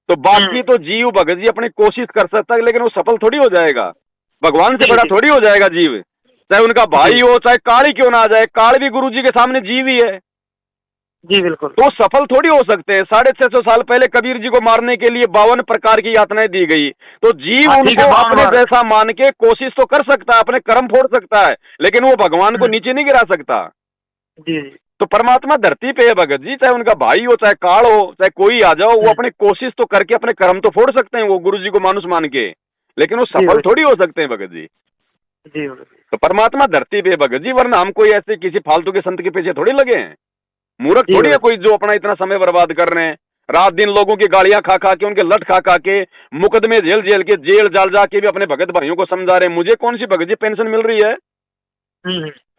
तो बाकी तो जीव भगत जी अपनी कोशिश कर सकता है, लेकिन वो सफल थोड़ी हो जाएगा। भगवान से बड़ा थोड़ी हो जाएगा जीव, चाहे उनका भाई हो, चाहे काल ही क्यों ना आ जाए। काल भी गुरुजी के सामने जीव ही है जी, बिल्कुल। तो सफल थोड़ी हो सकते हैं। 650 साल पहले कबीर जी को मारने के लिए 52 प्रकार की यातनाएं दी गई, तो जीव उनको अपने जैसा मान के कोशिश तो कर सकता है, अपने कर्म फोड़ सकता है, लेकिन वो भगवान को नीचे नहीं गिरा सकता जी। तो परमात्मा धरती पे है भगत जी, चाहे उनका भाई हो, चाहे काल हो, चाहे कोई आ जाओ, वो अपने कोशिश तो करके अपने कर्म तो फोड़ सकते हैं वो गुरु जी को मानुष मान के, लेकिन वो सफल थोड़ी हो सकते हैं भगत जी। तो परमात्मा धरती पे भगत जी, वरना हम कोई ऐसे किसी फालतू के संत के पीछे थोड़ी लगे हैं। मूर्ख थोड़ी है कोई जो अपना इतना समय बर्बाद कर रहे हैं, रात दिन लोगों की गालियां खा खा के, उनके लट खा खा के, मुकदमे जेल के जेल जाल जाके भी अपने भगत भाइयों को समझा रहे हैं। मुझे कौन सी भगत जी पेंशन मिल रही है,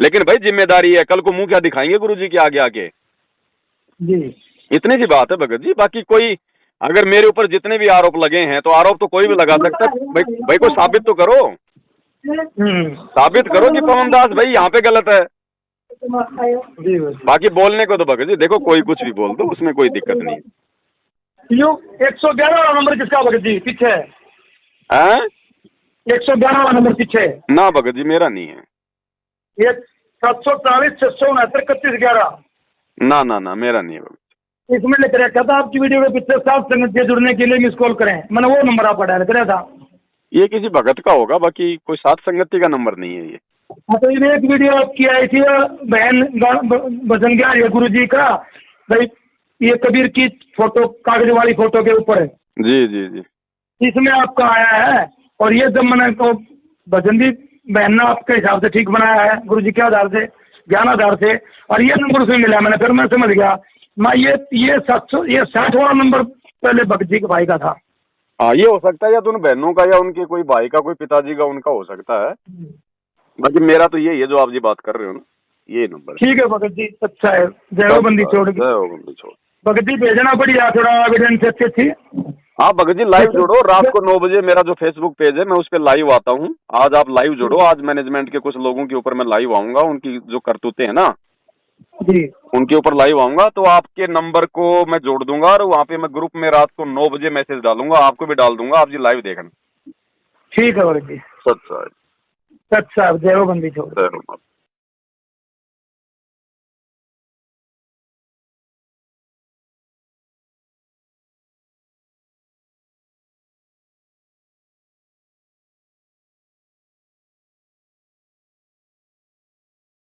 लेकिन भाई जिम्मेदारी है, कल को मुंह क्या दिखाएंगे गुरु जी के आगे आके जी। इतनी सी बात है भगत जी। बाकी कोई अगर मेरे ऊपर जितने भी आरोप लगे हैं, तो आरोप तो कोई भी लगा सकता है भाई कोई साबित तो करो, साबित करो कि पवन दास भाई यहाँ पे गलत है। बाकी बोलने को तो भगत जी देखो कोई कुछ भी बोल दो, उसमें कोई दिक्कत नहीं है। 111 नंबर किसका भगत जी पीछे है? 111 नंबर पीछे ना भगत जी मेरा नहीं है। ये 740 669 31 11 ना ना ना मेरा नहीं है भगत। इसमें लिख रखा था आपकी वीडियो के पीछे साथ संगत से जुड़ने के लिए मिस कॉल करें, मैंने वो नंबर आपका डायल करा था। ये किसी भगत का होगा, बाकी कोई साथ संगति का नंबर नहीं है ये। हाँ, तो ये एक वीडियो आपकी आई थी बहन भजन गा रही गुरु जी का, भाई ये कबीर की फोटो कागज वाली फोटो के ऊपर है जी जी जी, इसमें आपका आया है। और ये जब मैंने तो भजन भी बहन ने आपके हिसाब से ठीक बनाया है गुरु जी के आधार से, ज्ञान आधार से, और ये नंबर उसमें मिला। मैंने फिर मैं समझ गया मैं ये 60 वाला नंबर पहले भगत जी के भाई का था। हाँ ये हो सकता है, या तो उन बहनों का या उनके कोई भाई का, कोई पिताजी का, उनका हो सकता है। बाकी मेरा तो यही है जो आप जी बात कर रहे हो ना, ये नंबर। ठीक है भगत जी, अच्छा है। जय हो बंदी छोड़ के, जय हो बंदी छोड़। भगत जी भेजना बढ़िया, थोड़ा एविडेंस अच्छी थी। हाँ भगत जी लाइव जोड़ो, रात को 9 बजे मेरा जो फेसबुक पेज है मैं उस पर लाइव आता हूँ। आज आप लाइव जोड़ो, आज मैनेजमेंट के कुछ लोगों के ऊपर मैं लाइव आऊंगा, उनकी जो करतूतें हैं ना जी, उनके ऊपर लाइव आऊंगा। तो आपके नंबर को मैं जोड़ दूंगा और वहाँ पे मैं ग्रुप में रात को 9 बजे मैसेज डालूंगा, आपको भी डाल दूंगा, आप जी लाइव देखना। ठीक है भगत जी। सच साहब, जय हो बंदी छोड़। जय हो।